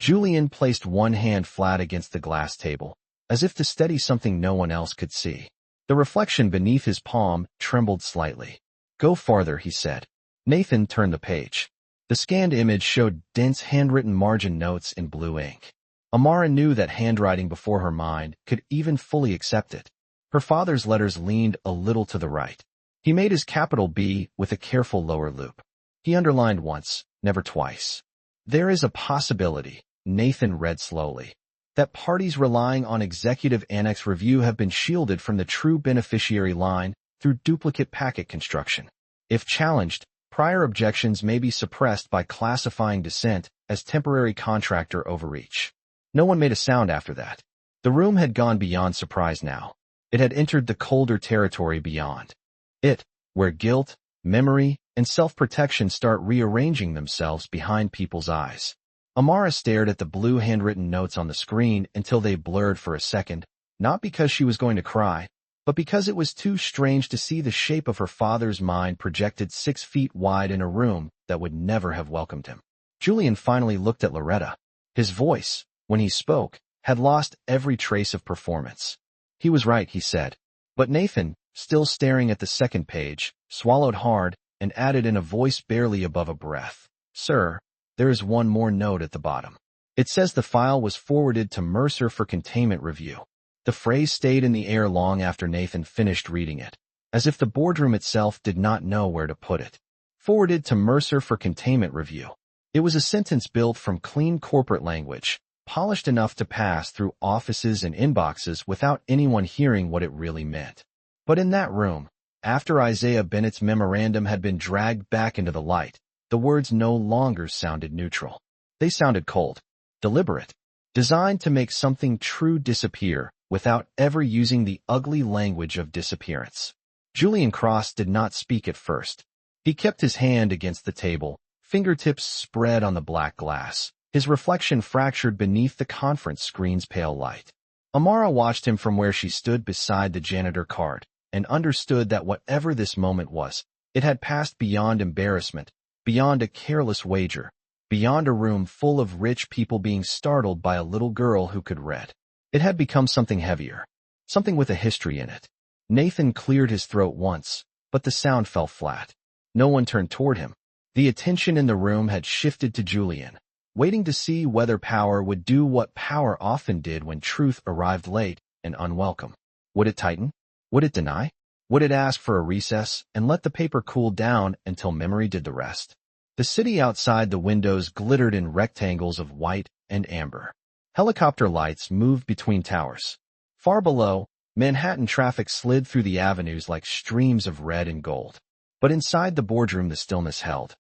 Julian placed one hand flat against the glass table, as if to steady something no one else could see. The reflection beneath his palm trembled slightly. "Go farther," he said. Nathan turned the page. The scanned image showed dense handwritten margin notes in blue ink. Amara knew that handwriting before her mind could even fully accept it. Her father's letters leaned a little to the right. He made his capital B with a careful lower loop. He underlined once, never twice. There is a possibility, Nathan read slowly, that parties relying on executive annex review have been shielded from the true beneficiary line through duplicate packet construction. If challenged, prior objections may be suppressed by classifying dissent as temporary contractor overreach. No one made a sound after that. The room had gone beyond surprise now. It had entered the colder territory beyond. It, where guilt, memory, and self-protection start rearranging themselves behind people's eyes. Amara stared at the blue handwritten notes on the screen until they blurred for a second, not because she was going to cry, but because it was too strange to see the shape of her father's mind projected 6 feet wide in a room that would never have welcomed him. Julian finally looked at Loretta. His voice, when he spoke, had lost every trace of performance. He was right, he said. But Nathan, still staring at the second page, swallowed hard and added in a voice barely above a breath, "Sir, there is one more note at the bottom. It says the file was forwarded to Mercer for containment review." The phrase stayed in the air long after Nathan finished reading it, as if the boardroom itself did not know where to put it. Forwarded to Mercer for containment review. It was a sentence built from clean corporate language, polished enough to pass through offices and inboxes without anyone hearing what it really meant. But in that room, after Isaiah Bennett's memorandum had been dragged back into the light, the words no longer sounded neutral. They sounded cold, deliberate, designed to make something true disappear without ever using the ugly language of disappearance. Julian Cross did not speak at first. He kept his hand against the table, fingertips spread on the black glass, his reflection fractured beneath the conference screen's pale light. Amara watched him from where she stood beside the janitor card, and understood that whatever this moment was, it had passed beyond embarrassment, beyond a careless wager, beyond a room full of rich people being startled by a little girl who could read. It had become something heavier, something with a history in it. Nathan cleared his throat once, but the sound fell flat. No one turned toward him. The attention in the room had shifted to Julian, waiting to see whether power would do what power often did when truth arrived late and unwelcome. Would it tighten? Would it deny? Would it ask for a recess and let the paper cool down until memory did the rest? The city outside the windows glittered in rectangles of white and amber. Helicopter lights moved between towers. Far below, Manhattan traffic slid through the avenues like streams of red and gold. But inside the boardroom the stillness held,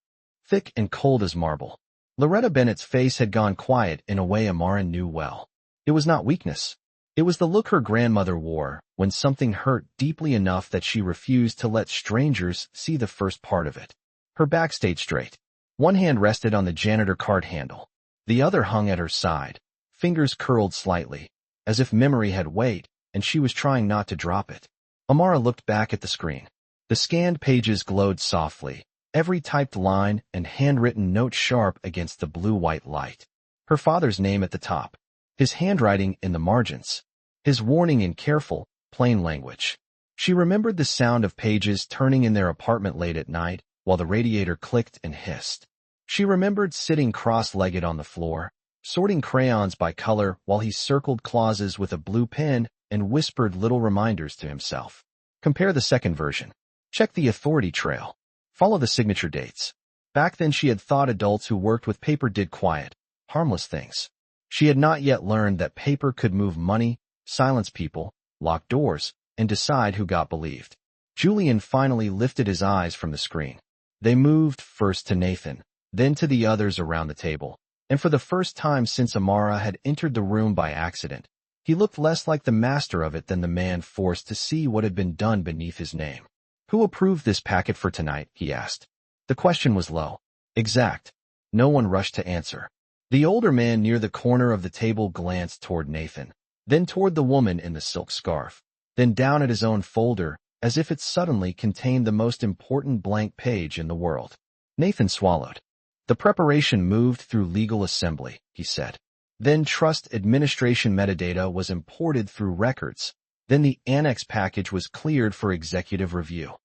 thick and cold as marble. Loretta Bennett's face had gone quiet in a way Amara knew well. It was not weakness. It was the look her grandmother wore when something hurt deeply enough that she refused to let strangers see the first part of it. Her back stayed straight. One hand rested on the janitor card handle. The other hung at her side, fingers curled slightly, as if memory had weight and she was trying not to drop it. Amara looked back at the screen. The scanned pages glowed softly, every typed line and handwritten note sharp against the blue-white light. Her father's name at the top, his handwriting in the margins, his warning in careful, plain language. She remembered the sound of pages turning in their apartment late at night while the radiator clicked and hissed. She remembered sitting cross-legged on the floor, sorting crayons by color while he circled clauses with a blue pen and whispered little reminders to himself. Compare the second version. Check the authority trail. Follow the signature dates. Back then she had thought adults who worked with paper did quiet, harmless things. She had not yet learned that paper could move money, silence people, lock doors, and decide who got believed. Julian finally lifted his eyes from the screen. They moved first to Nathan, then to the others around the table, and for the first time since Amara had entered the room by accident, he looked less like the master of it than the man forced to see what had been done beneath his name. Who approved this packet for tonight? He asked. The question was low, exact. No one rushed to answer. The older man near the corner of the table glanced toward Nathan, then toward the woman in the silk scarf, then down at his own folder, as if it suddenly contained the most important blank page in the world. Nathan swallowed. The preparation moved through legal assembly, he said. Then trust administration metadata was imported through records. Then the annex package was cleared for executive review.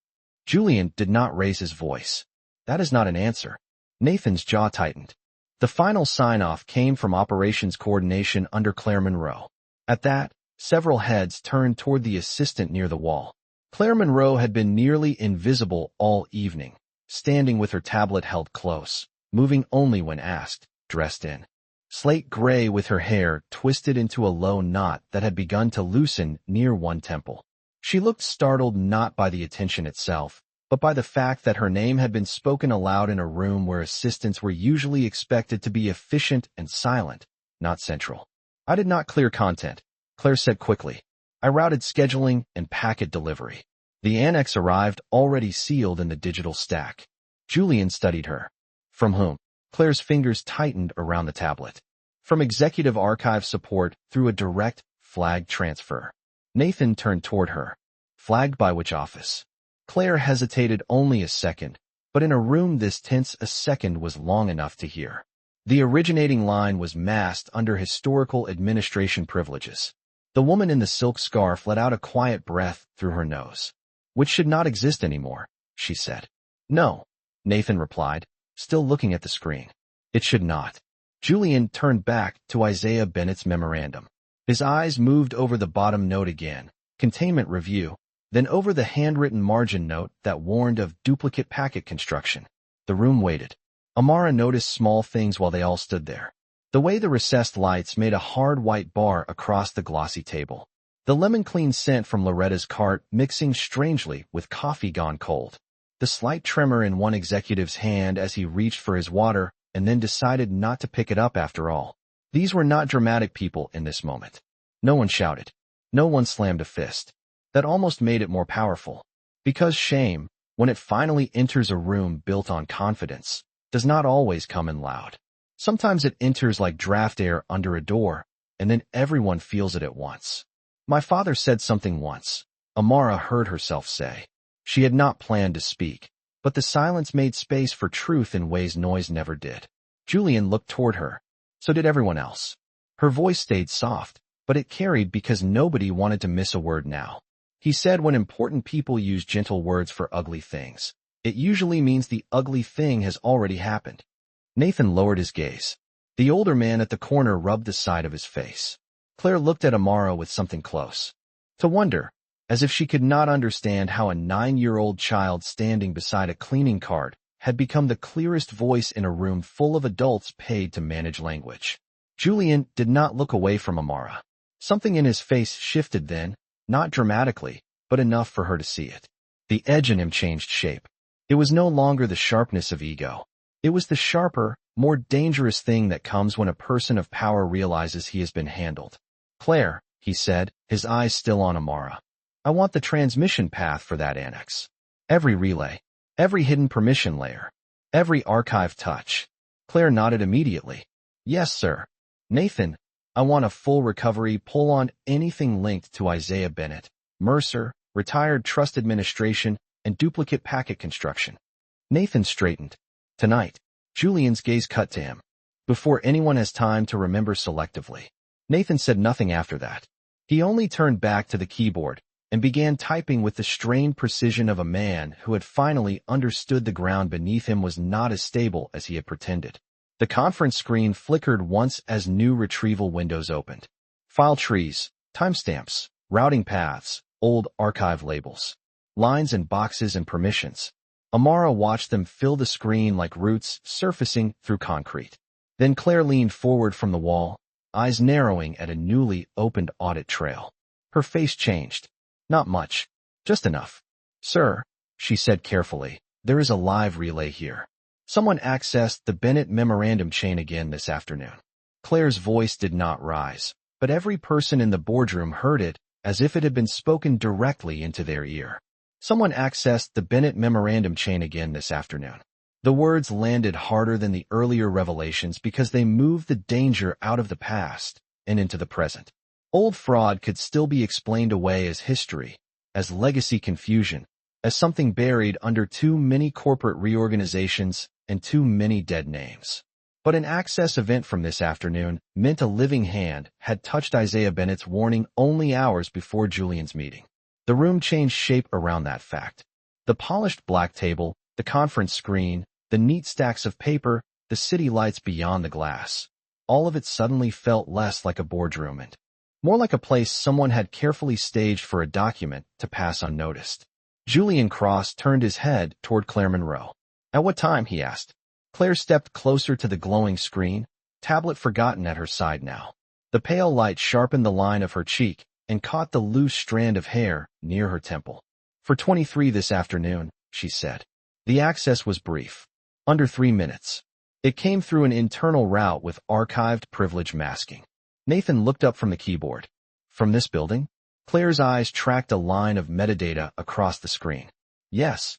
Julian did not raise his voice. That is not an answer. Nathan's jaw tightened. The final sign-off came from operations coordination under Claire Monroe. At that, several heads turned toward the assistant near the wall. Claire Monroe had been nearly invisible all evening, standing with her tablet held close, moving only when asked, dressed in slate gray with her hair twisted into a low knot that had begun to loosen near one temple. She looked startled not by the attention itself, but by the fact that her name had been spoken aloud in a room where assistants were usually expected to be efficient and silent, not central. I did not clear content, Claire said quickly. I routed scheduling and packet delivery. The annex arrived already sealed in the digital stack. Julian studied her. From whom? Claire's fingers tightened around the tablet. From Executive Archive support through a direct, flagged transfer. Nathan turned toward her. Flagged by which office? Claire hesitated only a second, but in a room this tense a second was long enough to hear. The originating line was masked under historical administration privileges. The woman in the silk scarf let out a quiet breath through her nose. Which should not exist anymore, she said. No, Nathan replied, still looking at the screen. It should not. Julian turned back to Isaiah Bennett's memorandum. His eyes moved over the bottom note again, containment review, then over the handwritten margin note that warned of duplicate packet construction. The room waited. Amara noticed small things while they all stood there. The way the recessed lights made a hard white bar across the glossy table. The lemon-clean scent from Loretta's cart mixing strangely with coffee gone cold. The slight tremor in one executive's hand as he reached for his water, and then decided not to pick it up after all. These were not dramatic people in this moment. No one shouted. No one slammed a fist. That almost made it more powerful. Because shame, when it finally enters a room built on confidence, does not always come in loud. Sometimes it enters like draft air under a door, and then everyone feels it at once. My father said something once, Amara heard herself say. She had not planned to speak, but the silence made space for truth in ways noise never did. Julian looked toward her. So did everyone else. Her voice stayed soft, but it carried because nobody wanted to miss a word now. He said when important people use gentle words for ugly things, it usually means the ugly thing has already happened. Nathan lowered his gaze. The older man at the corner rubbed the side of his face. Claire looked at Amara with something close. To wonder, as if she could not understand how a 9-year-old child standing beside a cleaning cart had become the clearest voice in a room full of adults paid to manage language. Julian did not look away from Amara. Something in his face shifted then, not dramatically, but enough for her to see it. The edge in him changed shape. It was no longer the sharpness of ego. It was the sharper, more dangerous thing that comes when a person of power realizes he has been handled. Claire, he said, his eyes still on Amara. I want the transmission path for that annex. Every relay. Every hidden permission layer. Every archive touch. Claire nodded immediately. Yes, sir. Nathan, I want a full recovery pull on anything linked to Isaiah Bennett, Mercer, retired trust administration, and duplicate packet construction. Nathan straightened. Tonight. Julian's gaze cut to him. Before anyone has time to remember selectively. Nathan said nothing after that. He only turned back to the keyboard and began typing with the strained precision of a man who had finally understood the ground beneath him was not as stable as he had pretended. The conference screen flickered once as new retrieval windows opened. File trees, timestamps, routing paths, old archive labels, lines and boxes and permissions. Amara watched them fill the screen like roots surfacing through concrete. Then Claire leaned forward from the wall, eyes narrowing at a newly opened audit trail. Her face changed. Not much. Just enough. Sir, she said carefully, there is a live relay here. Someone accessed the Bennett memorandum chain again this afternoon. Claire's voice did not rise, but every person in the boardroom heard it as if it had been spoken directly into their ear. Someone accessed the Bennett memorandum chain again this afternoon. The words landed harder than the earlier revelations because they moved the danger out of the past and into the present. Old fraud could still be explained away as history, as legacy confusion, as something buried under too many corporate reorganizations and too many dead names. But an access event from this afternoon meant a living hand had touched Isaiah Bennett's warning only hours before Julian's meeting. The room changed shape around that fact. The polished black table, the conference screen, the neat stacks of paper, the city lights beyond the glass. All of it suddenly felt less like a boardroom and more like a place someone had carefully staged for a document to pass unnoticed. Julian Cross turned his head toward Claire Monroe. At what time? He asked. Claire stepped closer to the glowing screen, tablet forgotten at her side now. The pale light sharpened the line of her cheek and caught the loose strand of hair near her temple. For 23 this afternoon, she said. The access was brief. Under 3 minutes. It came through an internal route with archived privilege masking. Nathan looked up from the keyboard. From this building? Claire's eyes tracked a line of metadata across the screen. Yes.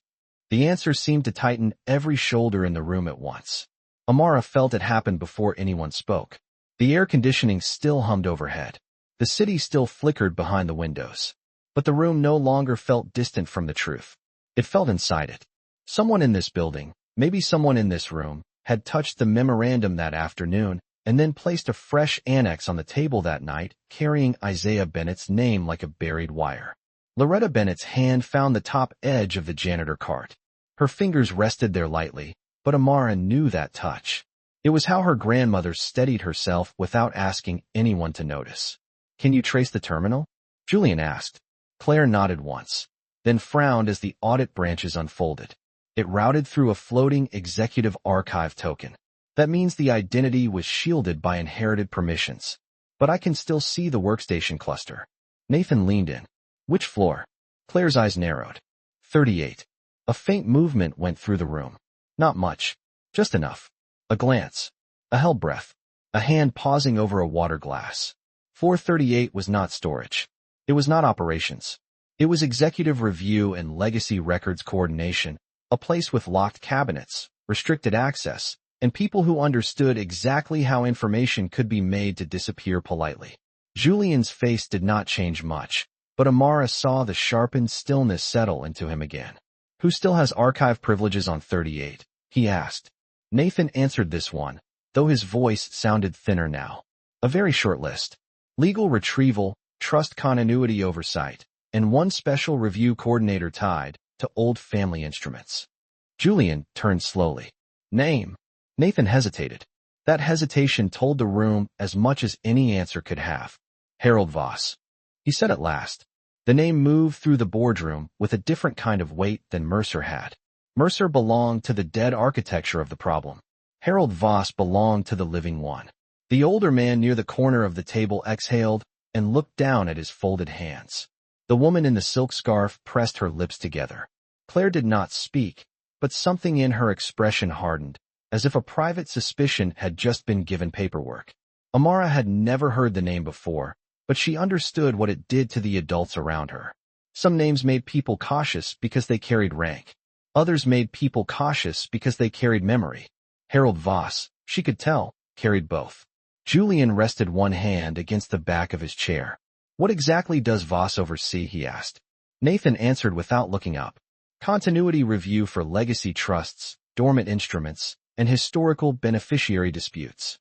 The answer seemed to tighten every shoulder in the room at once. Amara felt it happened before anyone spoke. The air conditioning still hummed overhead. The city still flickered behind the windows. But the room no longer felt distant from the truth. It felt inside it. Someone in this building, maybe someone in this room, had touched the memorandum that afternoon and then placed a fresh annex on the table that night, carrying Isaiah Bennett's name like a buried wire. Loretta Bennett's hand found the top edge of the janitor cart. Her fingers rested there lightly, but Amara knew that touch. It was how her grandmother steadied herself without asking anyone to notice. Can you trace the terminal? Julian asked. Claire nodded once, then frowned as the audit branches unfolded. It routed through a floating executive archive token. That means the identity was shielded by inherited permissions. But I can still see the workstation cluster. Nathan leaned in. Which floor? Claire's eyes narrowed. 38. A faint movement went through the room. Not much. Just enough. A glance. A held breath. A hand pausing over a water glass. 438 was not storage. It was not operations. It was executive review and legacy records coordination, a place with locked cabinets, restricted access, and people who understood exactly how information could be made to disappear politely. Julian's face did not change much, but Amara saw the sharpened stillness settle into him again. Who still has archive privileges on 38? He asked. Nathan answered this one, though his voice sounded thinner now. A very short list. Legal retrieval, trust continuity oversight, and one special review coordinator tied to old family instruments. Julian turned slowly. Name. Nathan hesitated. That hesitation told the room as much as any answer could have. Harold Voss. He said at last. The name moved through the boardroom with a different kind of weight than Mercer had. Mercer belonged to the dead architecture of the problem. Harold Voss belonged to the living one. The older man near the corner of the table exhaled and looked down at his folded hands. The woman in the silk scarf pressed her lips together. Claire did not speak, but something in her expression hardened, as if a private suspicion had just been given paperwork. Amara had never heard the name before, but she understood what it did to the adults around her. Some names made people cautious because they carried rank. Others made people cautious because they carried memory. Harold Voss, she could tell, carried both. Julian rested one hand against the back of his chair. What exactly does Voss oversee? He asked. Nathan answered without looking up. Continuity review for legacy trusts, dormant instruments, and historical beneficiary disputes.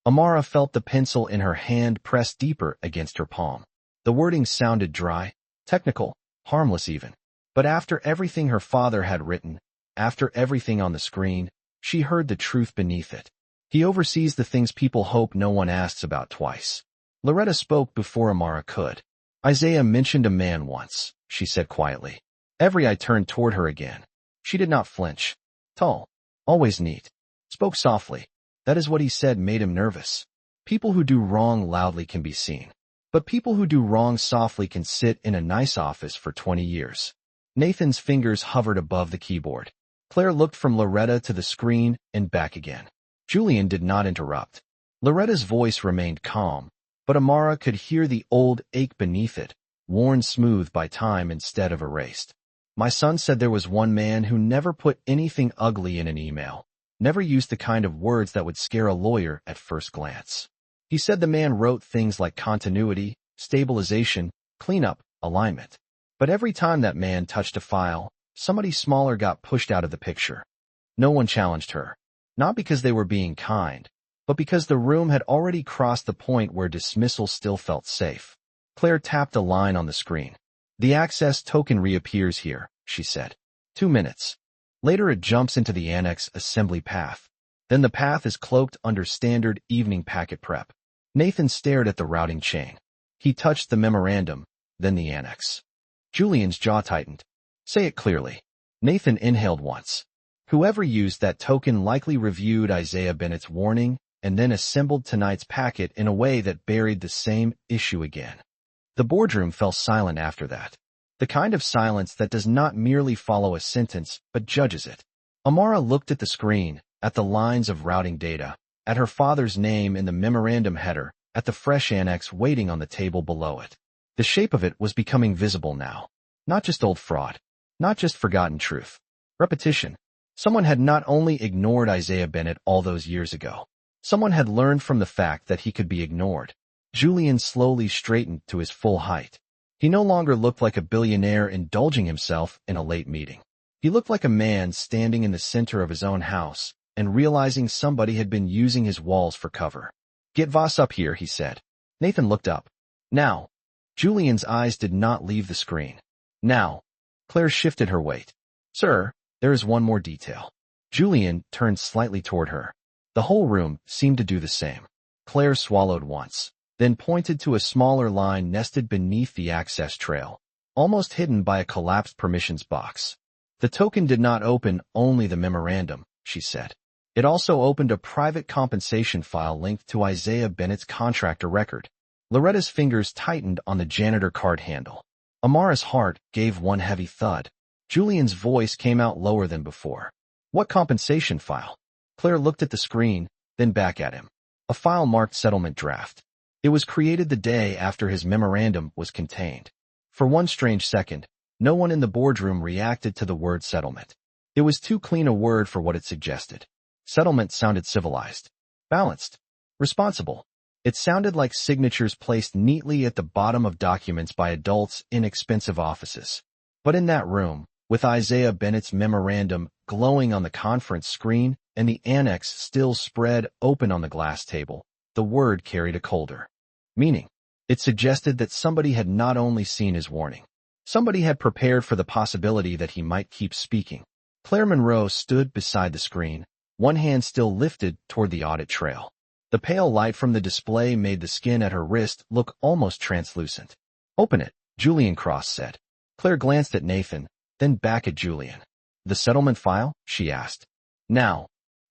Amara felt the pencil in her hand press deeper against her palm. The wording sounded dry, technical, harmless even. But after everything her father had written, after everything on the screen, she heard the truth beneath it. He oversees the things people hope no one asks about twice. Loretta spoke before Amara could. Isaiah mentioned a man once, she said quietly. Every eye turned toward her again. She did not flinch. Tall. Always neat. Spoke softly. That is what he said made him nervous. People who do wrong loudly can be seen. But people who do wrong softly can sit in a nice office for 20 years. Nathan's fingers hovered above the keyboard. Claire looked from Loretta to the screen and back again. Julian did not interrupt. Loretta's voice remained calm, but Amara could hear the old ache beneath it, worn smooth by time instead of erased. My son said there was one man who never put anything ugly in an email, never used the kind of words that would scare a lawyer at first glance. He said the man wrote things like continuity, stabilization, cleanup, alignment. But every time that man touched a file, somebody smaller got pushed out of the picture. No one challenged her. Not because they were being kind, but because the room had already crossed the point where dismissal still felt safe. Claire tapped a line on the screen. The access token reappears here, she said. 2 minutes. Later it jumps into the annex assembly path. Then the path is cloaked under standard evening packet prep. Nathan stared at the routing chain. He touched the memorandum, then the annex. Julian's jaw tightened. Say it clearly. Nathan inhaled once. Whoever used that token likely reviewed Isaiah Bennett's warning and then assembled tonight's packet in a way that buried the same issue again. The boardroom fell silent after that. The kind of silence that does not merely follow a sentence, but judges it. Amara looked at the screen, at the lines of routing data, at her father's name in the memorandum header, at the fresh annex waiting on the table below it. The shape of it was becoming visible now. Not just old fraud. Not just forgotten truth. Repetition. Someone had not only ignored Isaiah Bennett all those years ago. Someone had learned from the fact that he could be ignored. Julian slowly straightened to his full height. He no longer looked like a billionaire indulging himself in a late meeting. He looked like a man standing in the center of his own house and realizing somebody had been using his walls for cover. Get Voss up here, he said. Nathan looked up. Now. Julian's eyes did not leave the screen. Now. Claire shifted her weight. Sir, there is one more detail. Julian turned slightly toward her. The whole room seemed to do the same. Claire swallowed once, then pointed to a smaller line nested beneath the access trail, almost hidden by a collapsed permissions box. The token did not open only the memorandum, she said. It also opened a private compensation file linked to Isaiah Bennett's contractor record. Loretta's fingers tightened on the janitor card handle. Amara's heart gave one heavy thud. Julian's voice came out lower than before. What compensation file? Claire looked at the screen, then back at him. A file marked settlement draft. It was created the day after his memorandum was contained. For one strange second, no one in the boardroom reacted to the word settlement. It was too clean a word for what it suggested. Settlement sounded civilized, balanced, responsible. It sounded like signatures placed neatly at the bottom of documents by adults in expensive offices. But in that room, with Isaiah Bennett's memorandum glowing on the conference screen and the annex still spread open on the glass table, the word carried a colder meaning. It suggested that somebody had not only seen his warning, somebody had prepared for the possibility that he might keep speaking. Claire Monroe stood beside the screen, one hand still lifted toward the audit trail. The pale light from the display made the skin at her wrist look almost translucent. "Open it," Julian Cross said. Claire glanced at Nathan, then back at Julian. "The settlement file?" she asked. "Now."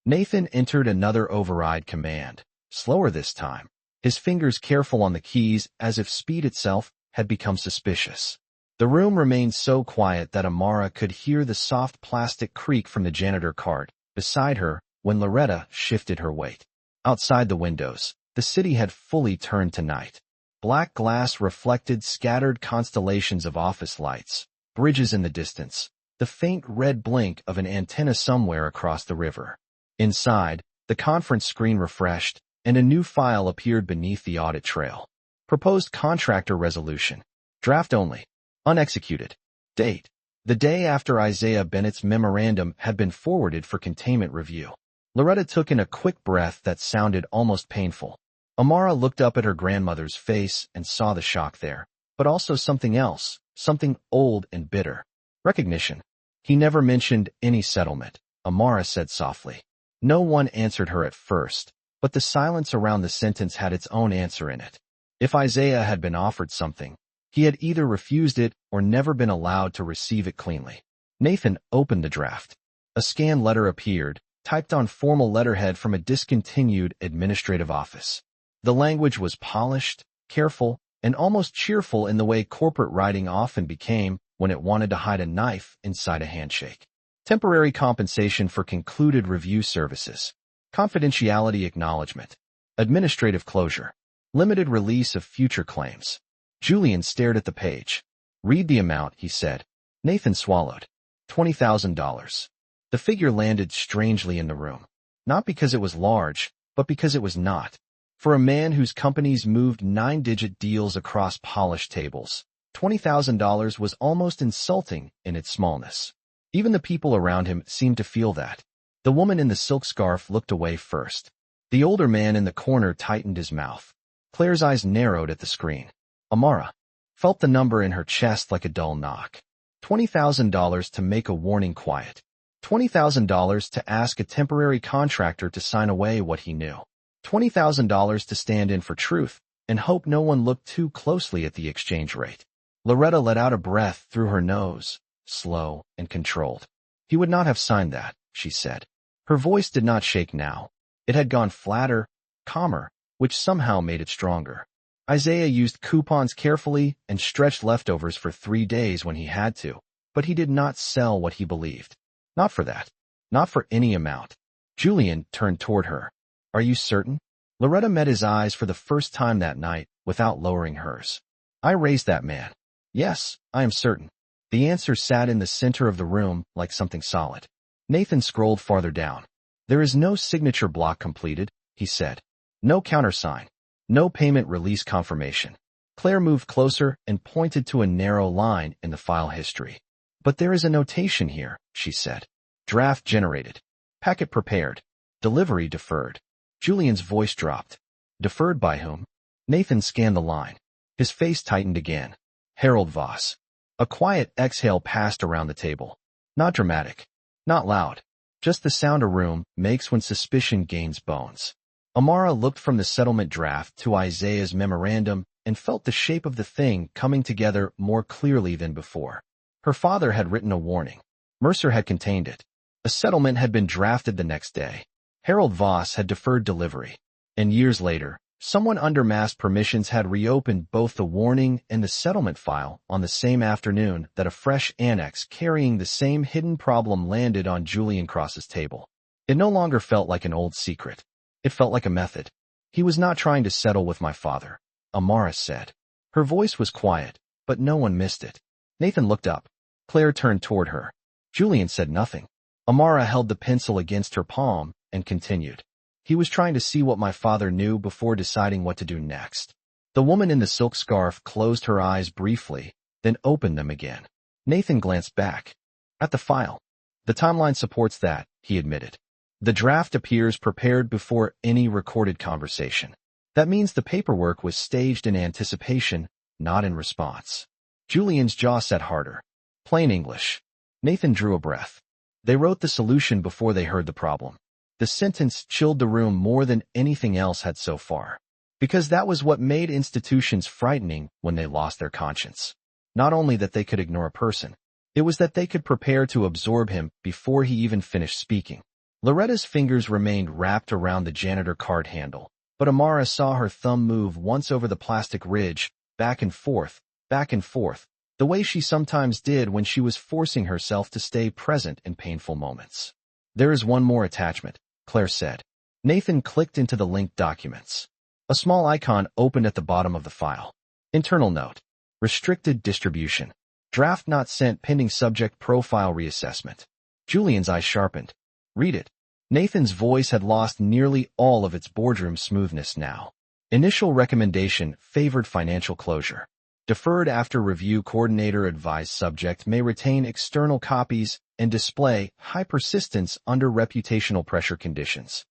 Nathan entered another override command, slower this time, his fingers careful on the keys as if speed itself had become suspicious. The room remained so quiet that Amara could hear the soft plastic creak from the janitor cart beside her when Loretta shifted her weight. Outside the windows, the city had fully turned to night. Black glass reflected scattered constellations of office lights, bridges in the distance, the faint red blink of an antenna somewhere across the river. Inside, the conference screen refreshed, and a new file appeared beneath the audit trail. Proposed contractor resolution. Draft only. Unexecuted. Date. The day after Isaiah Bennett's memorandum had been forwarded for containment review. Loretta took in a quick breath that sounded almost painful. Amara looked up at her grandmother's face and saw the shock there, but also something else, something old and bitter. Recognition. "He never mentioned any settlement," Amara said softly. No one answered her at first, but the silence around the sentence had its own answer in it. If Isaiah had been offered something, he had either refused it or never been allowed to receive it cleanly. Nathan opened the draft. A scanned letter appeared, typed on formal letterhead from a discontinued administrative office. The language was polished, careful, and almost cheerful in the way corporate writing often became when it wanted to hide a knife inside a handshake. Temporary compensation for concluded review services. Confidentiality acknowledgement. Administrative closure. Limited release of future claims. Julian stared at the page. "Read the amount," he said. Nathan swallowed. $20,000. The figure landed strangely in the room. Not because it was large, but because it was not. For a man whose companies moved 9-digit deals across polished tables, $20,000 was almost insulting in its smallness. Even the people around him seemed to feel that. The woman in the silk scarf looked away first. The older man in the corner tightened his mouth. Claire's eyes narrowed at the screen. Amara felt the number in her chest like a dull knock. $20,000 to make a warning quiet. $20,000 to ask a temporary contractor to sign away what he knew. $20,000 to stand in for truth and hope no one looked too closely at the exchange rate. Loretta let out a breath through her nose, slow and controlled. "He would not have signed that," she said. Her voice did not shake now. It had gone flatter, calmer, which somehow made it stronger. Isaiah used coupons carefully and stretched leftovers for 3 days when he had to, but he did not sell what he believed. Not for that. Not for any amount. Julian turned toward her. "Are you certain?" Loretta met his eyes for the first time that night without lowering hers. "I raised that man. Yes, I am certain." The answer sat in the center of the room like something solid. Nathan scrolled farther down. "There is no signature block completed," he said. "No countersign. No payment release confirmation." Claire moved closer and pointed to a narrow line in the file history. "But there is a notation here," she said. "Draft generated. Packet prepared. Delivery deferred." Julian's voice dropped. "Deferred by whom?" Nathan scanned the line. His face tightened again. "Harold Voss." A quiet exhale passed around the table. Not dramatic. Not loud. Just the sound a room makes when suspicion gains bones. Amara looked from the settlement draft to Isaiah's memorandum and felt the shape of the thing coming together more clearly than before. Her father had written a warning. Mercer had contained it. A settlement had been drafted the next day. Harold Voss had deferred delivery. And years later, someone under mass permissions had reopened both the warning and the settlement file on the same afternoon that a fresh annex carrying the same hidden problem landed on Julian Cross's table. It no longer felt like an old secret. It felt like a method. He was not trying to settle with my father, Amara said. Her voice was quiet, but no one missed it. Nathan looked up. Claire turned toward her. Julian said nothing. Amara held the pencil against her palm and continued. He was trying to see what my father knew before deciding what to do next. The woman in the silk scarf closed her eyes briefly, then opened them again. Nathan glanced back. At the file. The timeline supports that, he admitted. The draft appears prepared before any recorded conversation. That means the paperwork was staged in anticipation, not in response. Julian's jaw set harder. Plain English. Nathan drew a breath. They wrote the solution before they heard the problem. The sentence chilled the room more than anything else had so far. Because that was what made institutions frightening when they lost their conscience. Not only that they could ignore a person, it was that they could prepare to absorb him before he even finished speaking. Loretta's fingers remained wrapped around the janitor card handle, but Amara saw her thumb move once over the plastic ridge, back and forth, the way she sometimes did when she was forcing herself to stay present in painful moments. There is one more attachment, Claire said. Nathan clicked into the linked documents. A small icon opened at the bottom of the file. Internal note. Restricted distribution. Draft not sent pending subject profile reassessment. Julian's eyes sharpened. Read it. Nathan's voice had lost nearly all of its boardroom smoothness now. Initial recommendation favored financial closure. Deferred after review coordinator advised subject may retain external copies and display high persistence under reputational pressure conditions.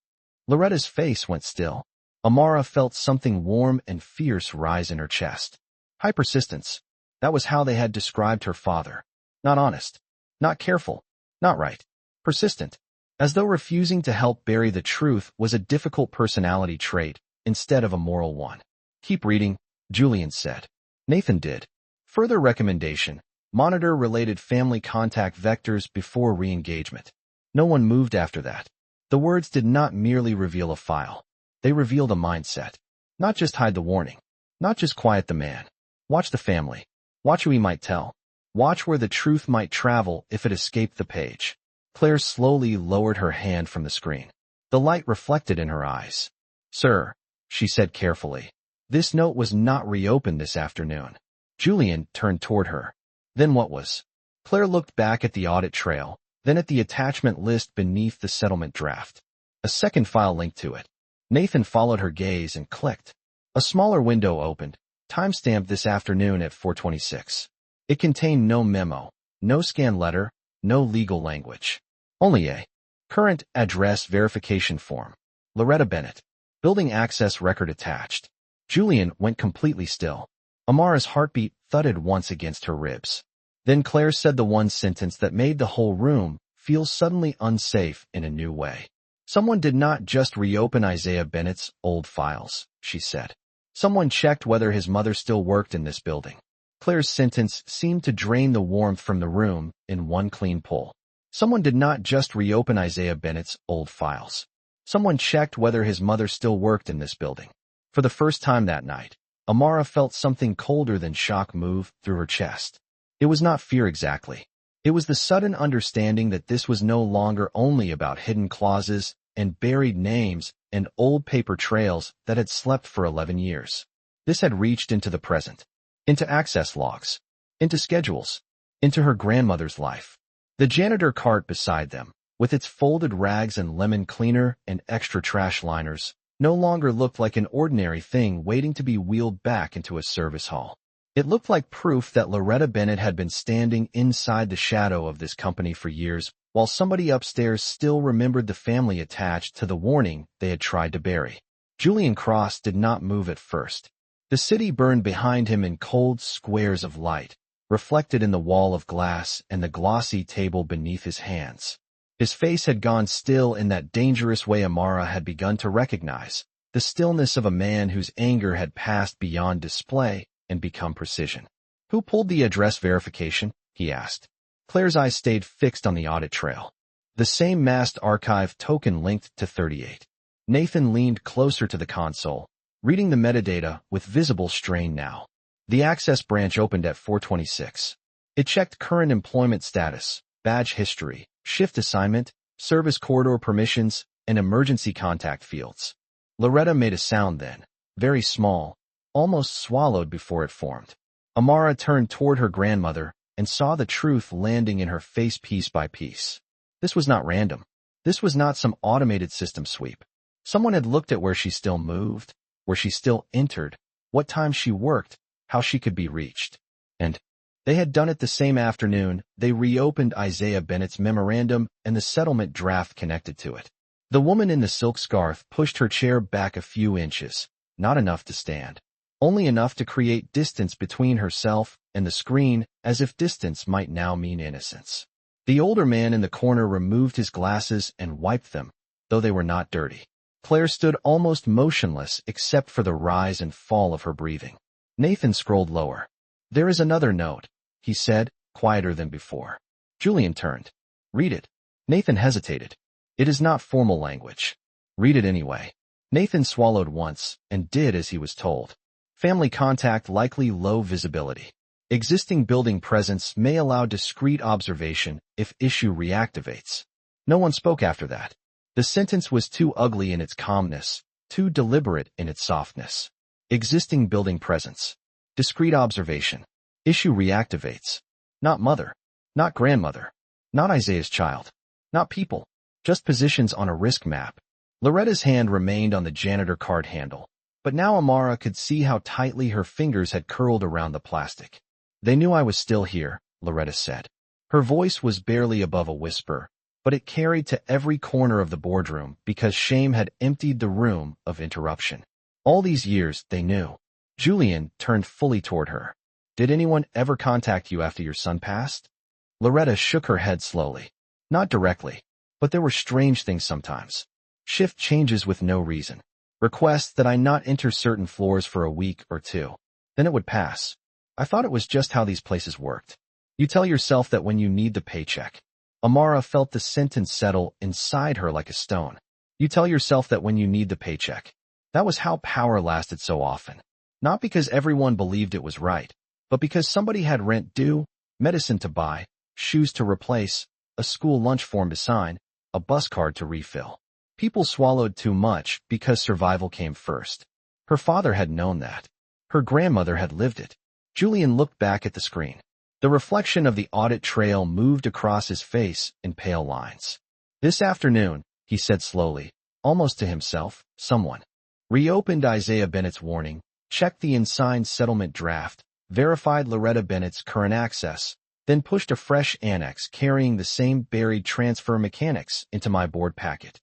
Loretta's face went still. Amara felt something warm and fierce rise in her chest. High persistence. That was how they had described her father. Not honest. Not careful. Not right. Persistent. As though refusing to help bury the truth was a difficult personality trait instead of a moral one. Keep reading, Julian said. Nathan did. Further recommendation. Monitor related family contact vectors before re-engagement. No one moved after that. The words did not merely reveal a file. They revealed a mindset. Not just hide the warning. Not just quiet the man. Watch the family. Watch who he might tell. Watch where the truth might travel if it escaped the page. Claire slowly lowered her hand from the screen. The light reflected in her eyes. Sir, she said carefully. This note was not reopened this afternoon. Julian turned toward her. Then what was? Claire looked back at the audit trail, then at the attachment list beneath the settlement draft. A second file linked to it. Nathan followed her gaze and clicked. A smaller window opened, timestamped this afternoon at 4:26. It contained no memo, no scanned letter, no legal language. Only a current address verification form. Loretta Bennett. Building access record attached. Julian went completely still. Amara's heartbeat thudded once against her ribs. Then Claire said the one sentence that made the whole room feel suddenly unsafe in a new way. Someone did not just reopen Isaiah Bennett's old files, she said. Someone checked whether his mother still worked in this building. Claire's sentence seemed to drain the warmth from the room in one clean pull. Someone did not just reopen Isaiah Bennett's old files. Someone checked whether his mother still worked in this building. For the first time that night, Amara felt something colder than shock move through her chest. It was not fear exactly. It was the sudden understanding that this was no longer only about hidden clauses and buried names and old paper trails that had slept for 11 years. This had reached into the present, into access logs, into schedules, into her grandmother's life. The janitor cart beside them, with its folded rags and lemon cleaner and extra trash liners, no longer looked like an ordinary thing waiting to be wheeled back into a service hall. It looked like proof that Loretta Bennett had been standing inside the shadow of this company for years, while somebody upstairs still remembered the family attached to the warning they had tried to bury. Julian Cross did not move at first. The city burned behind him in cold squares of light, reflected in the wall of glass and the glossy table beneath his hands. His face had gone still in that dangerous way Amara had begun to recognize, the stillness of a man whose anger had passed beyond display and become precision. Who pulled the address verification? He asked. Claire's eyes stayed fixed on the audit trail. The same masked archive token linked to 38. Nathan leaned closer to the console, reading the metadata with visible strain now. The access branch opened at 4:26. It checked current employment status, badge history, shift assignment, service corridor permissions, and emergency contact fields. Loretta made a sound then, very small, almost swallowed before it formed. Amara turned toward her grandmother and saw the truth landing in her face piece by piece. This was not random. This was not some automated system sweep. Someone had looked at where she still moved, where she still entered, what time she worked, how she could be reached. And they had done it the same afternoon. They reopened Isaiah Bennett's memorandum and the settlement draft connected to it. The woman in the silk scarf pushed her chair back a few inches, not enough to stand, only enough to create distance between herself and the screen, as if distance might now mean innocence. The older man in the corner removed his glasses and wiped them, though they were not dirty. Claire stood almost motionless except for the rise and fall of her breathing. Nathan scrolled lower. "There is another note," he said, quieter than before. Julian turned. "Read it." Nathan hesitated. "It is not formal language." "Read it anyway." Nathan swallowed once and did as he was told. Family contact likely low visibility. Existing building presence may allow discreet observation if issue reactivates. No one spoke after that. The sentence was too ugly in its calmness, too deliberate in its softness. Existing building presence. Discreet observation. Issue reactivates. Not mother. Not grandmother. Not Isaiah's child. Not people. Just positions on a risk map. Loretta's hand remained on the janitor card handle, but now Amara could see how tightly her fingers had curled around the plastic. "They knew I was still here," Loretta said. Her voice was barely above a whisper, but it carried to every corner of the boardroom because shame had emptied the room of interruption. All these years, they knew. Julian turned fully toward her. "Did anyone ever contact you after your son passed?" Loretta shook her head slowly. "Not directly, but there were strange things sometimes. Shift changes with no reason. Requests that I not enter certain floors for a week or two. Then it would pass. I thought it was just how these places worked. You tell yourself that when you need the paycheck." Amara felt the sentence settle inside her like a stone. You tell yourself that when you need the paycheck. That was how power lasted so often. Not because everyone believed it was right, but because somebody had rent due, medicine to buy, shoes to replace, a school lunch form to sign, a bus card to refill. People swallowed too much because survival came first. Her father had known that. Her grandmother had lived it. Julian looked back at the screen. The reflection of the audit trail moved across his face in pale lines. "This afternoon," he said slowly, almost to himself, someone reopened Isaiah Bennett's warning, checked the unsigned settlement draft, verified Loretta Bennett's current access, then pushed a fresh annex carrying the same buried transfer mechanics into my board packet.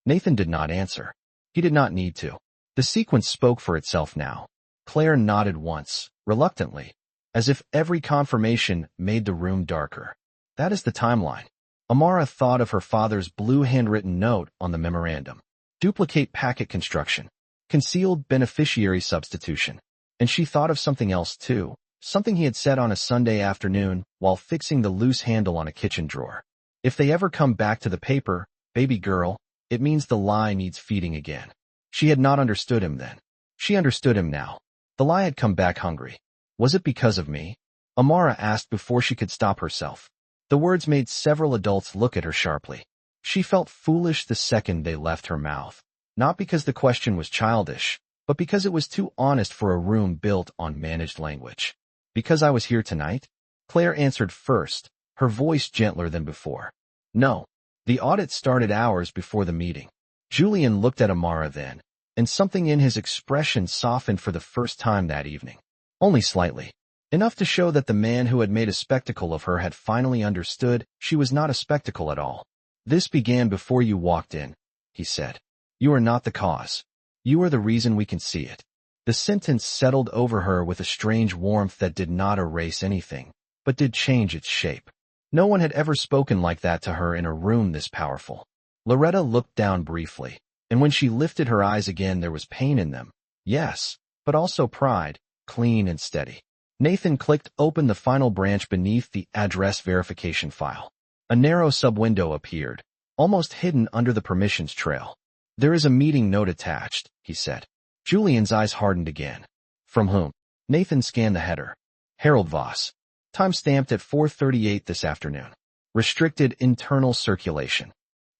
Nathan did not answer. He did not need to. The sequence spoke for itself now. Claire nodded once, reluctantly, as if every confirmation made the room darker. That is the timeline. Amara thought of her father's blue handwritten note on the memorandum. Duplicate packet construction. Concealed beneficiary substitution. And she thought of something else too, something he had said on a Sunday afternoon while fixing the loose handle on a kitchen drawer. "If they ever come back to the paper, baby girl, it means the lie needs feeding again." She had not understood him then. She understood him now. The lie had come back hungry. "Was it because of me?" Amara asked before she could stop herself. The words made several adults look at her sharply. She felt foolish the second they left her mouth. Not because the question was childish, but because it was too honest for a room built on managed language. "Because I was here tonight?" Claire answered first, her voice gentler than before. "No. The audit started hours before the meeting." Julian looked at Amara then, and something in his expression softened for the first time that evening. Only slightly. Enough to show that the man who had made a spectacle of her had finally understood she was not a spectacle at all. "This began before you walked in," he said. "You are not the cause. You are the reason we can see it." The sentence settled over her with a strange warmth that did not erase anything, but did change its shape. No one had ever spoken like that to her in a room this powerful. Loretta looked down briefly, and when she lifted her eyes again there was pain in them. Yes, but also pride, clean and steady. Nathan clicked open the final branch beneath the address verification file. A narrow sub-window appeared, almost hidden under the permissions trail. "There is a meeting note attached," he said. Julian's eyes hardened again. "From whom?" Nathan scanned the header. "Harold Voss. Time stamped at 4:38 this afternoon. Restricted internal circulation."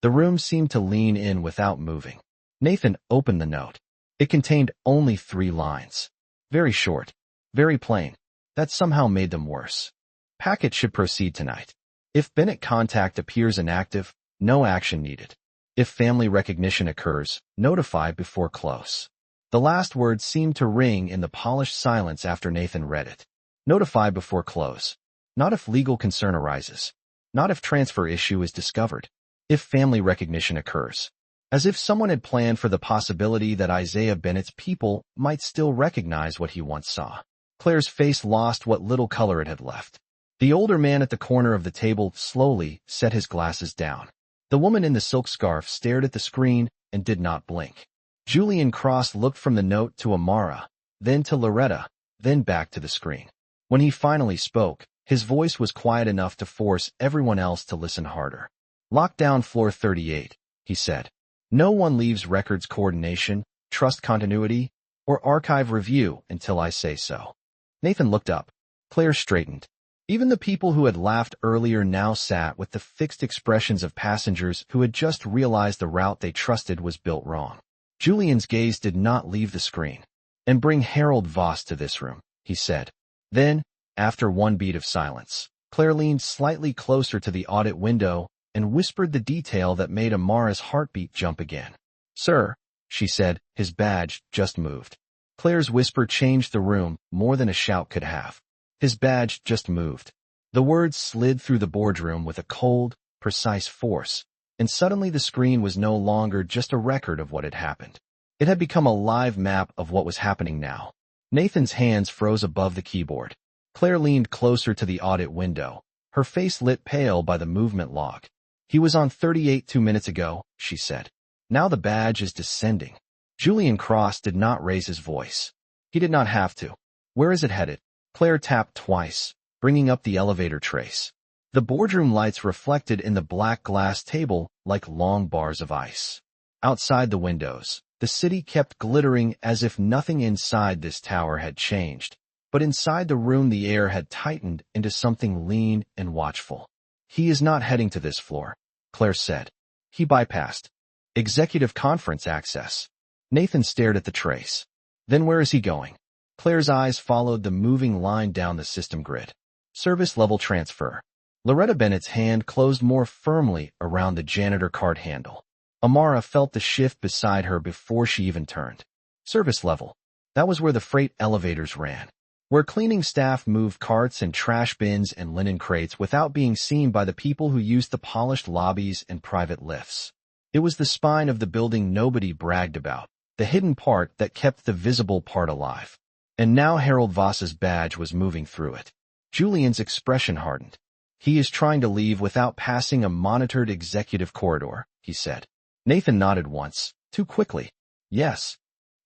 The room seemed to lean in without moving. Nathan opened the note. It contained only 3 lines. Very short. Very plain. That somehow made them worse. Packet should proceed tonight. If Bennett contact appears inactive, no action needed. If family recognition occurs, notify before close. The last word seemed to ring in the polished silence after Nathan read it. Notify before close. Not if legal concern arises. Not if transfer issue is discovered. If family recognition occurs. As if someone had planned for the possibility that Isaiah Bennett's people might still recognize what he once saw. Claire's face lost what little color it had left. The older man at the corner of the table slowly set his glasses down. The woman in the silk scarf stared at the screen and did not blink. Julian Cross looked from the note to Amara, then to Loretta, then back to the screen. When he finally spoke, his voice was quiet enough to force everyone else to listen harder. Lock down floor 38, he said. No one leaves records coordination, trust continuity, or archive review until I say so. Nathan looked up. Claire straightened. Even the people who had laughed earlier now sat with the fixed expressions of passengers who had just realized the route they trusted was built wrong. Julian's gaze did not leave the screen. And bring Harold Voss to this room, he said. Then, after one beat of silence, Claire leaned slightly closer to the audit window and whispered the detail that made Amara's heartbeat jump again. Sir, she said, his badge just moved. Claire's whisper changed the room more than a shout could have. His badge just moved. The words slid through the boardroom with a cold, precise force, and suddenly the screen was no longer just a record of what had happened. It had become a live map of what was happening now. Nathan's hands froze above the keyboard. Claire leaned closer to the audit window, her face lit pale by the movement log. He was on 38 2 minutes ago, she said. Now the badge is descending. Julian Cross did not raise his voice. He did not have to. Where is it headed? Claire tapped twice, bringing up the elevator trace. The boardroom lights reflected in the black glass table like long bars of ice. Outside the windows, the city kept glittering as if nothing inside this tower had changed. But inside the room the air had tightened into something lean and watchful. He is not heading to this floor, Claire said. He bypassed executive conference access. Nathan stared at the trace. Then where is he going? Claire's eyes followed the moving line down the system grid. Service level transfer. Loretta Bennett's hand closed more firmly around the janitor card handle. Amara felt the shift beside her before she even turned. Service level. That was where the freight elevators ran. Where cleaning staff moved carts and trash bins and linen crates without being seen by the people who used the polished lobbies and private lifts. It was the spine of the building nobody bragged about, the hidden part that kept the visible part alive. And now Harold Voss's badge was moving through it. Julian's expression hardened. He is trying to leave without passing a monitored executive corridor, he said. Nathan nodded once, too quickly. Yes.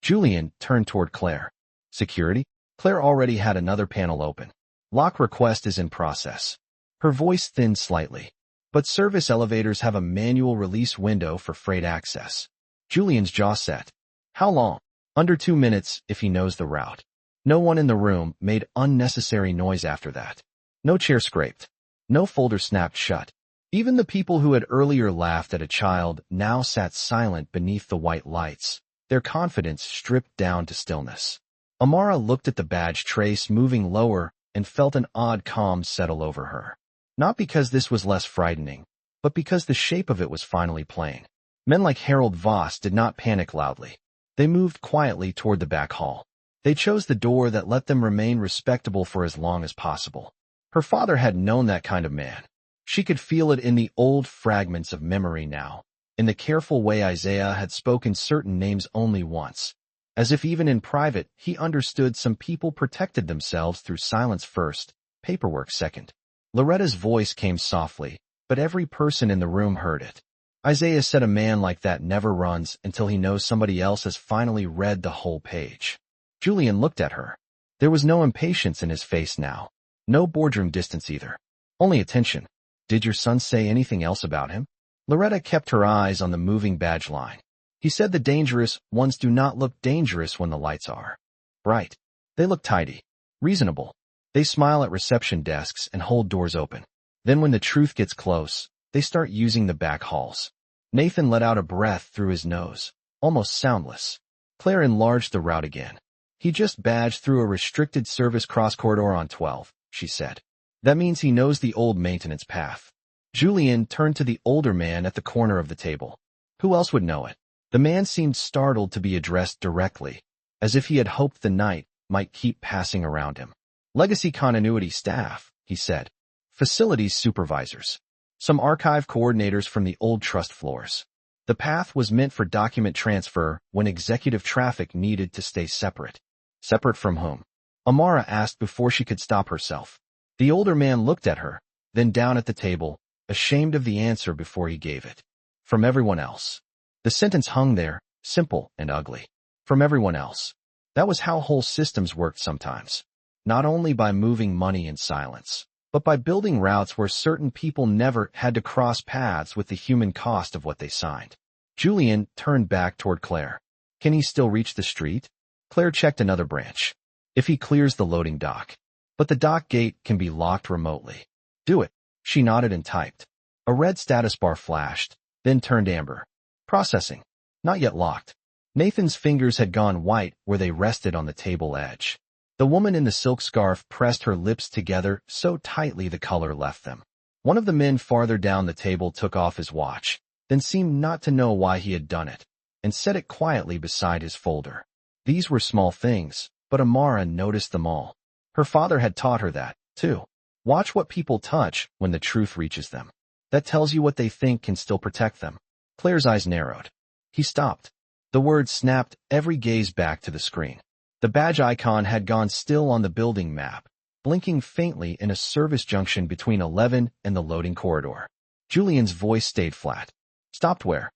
Julian turned toward Claire. Security? Claire already had another panel open. Lock request is in process. Her voice thinned slightly. But service elevators have a manual release window for freight access. Julian's jaw set. How long? Under 2 minutes if he knows the route. No one in the room made unnecessary noise after that. No chair scraped. No folder snapped shut. Even the people who had earlier laughed at a child now sat silent beneath the white lights, their confidence stripped down to stillness. Amara looked at the badge trace moving lower and felt an odd calm settle over her. Not because this was less frightening, but because the shape of it was finally plain. Men like Harold Voss did not panic loudly. They moved quietly toward the back hall. They chose the door that let them remain respectable for as long as possible. Her father had known that kind of man. She could feel it in the old fragments of memory now, in the careful way Isaiah had spoken certain names only once. As if even in private, he understood some people protected themselves through silence first, paperwork second. Loretta's voice came softly, but every person in the room heard it. Isaiah said a man like that never runs until he knows somebody else has finally read the whole page. Julian looked at her. There was no impatience in his face now. No boardroom distance either. Only attention. Did your son say anything else about him? Loretta kept her eyes on the moving badge line. He said the dangerous ones do not look dangerous when the lights are bright. They look tidy. Reasonable. They smile at reception desks and hold doors open. Then when the truth gets close, they start using the back halls. Nathan let out a breath through his nose, almost soundless. Claire enlarged the route again. He just badged through a restricted service cross-corridor on 12, she said. That means he knows the old maintenance path. Julian turned to the older man at the corner of the table. Who else would know it? The man seemed startled to be addressed directly, as if he had hoped the night might keep passing around him. Legacy continuity staff, he said. Facilities supervisors. Some archive coordinators from the old trust floors. The path was meant for document transfer when executive traffic needed to stay separate. Separate from whom? Amara asked before she could stop herself. The older man looked at her, then down at the table, ashamed of the answer before he gave it. From everyone else. The sentence hung there, simple and ugly. From everyone else. That was how whole systems worked sometimes. Not only by moving money in silence, but by building routes where certain people never had to cross paths with the human cost of what they signed. Julian turned back toward Claire. Can he still reach the street? Claire checked another branch. If he clears the loading dock. But the dock gate can be locked remotely. Do it. She nodded and typed. A red status bar flashed, then turned amber. Processing. Not yet locked. Nathan's fingers had gone white where they rested on the table edge. The woman in the silk scarf pressed her lips together so tightly the color left them. One of the men farther down the table took off his watch, then seemed not to know why he had done it, and set it quietly beside his folder. These were small things, but Amara noticed them all. Her father had taught her that, too. Watch what people touch when the truth reaches them. That tells you what they think can still protect them. Claire's eyes narrowed. He stopped. The words snapped every gaze back to the screen. The badge icon had gone still on the building map, blinking faintly in a service junction between 11 and the loading corridor. Julian's voice stayed flat. Stopped where?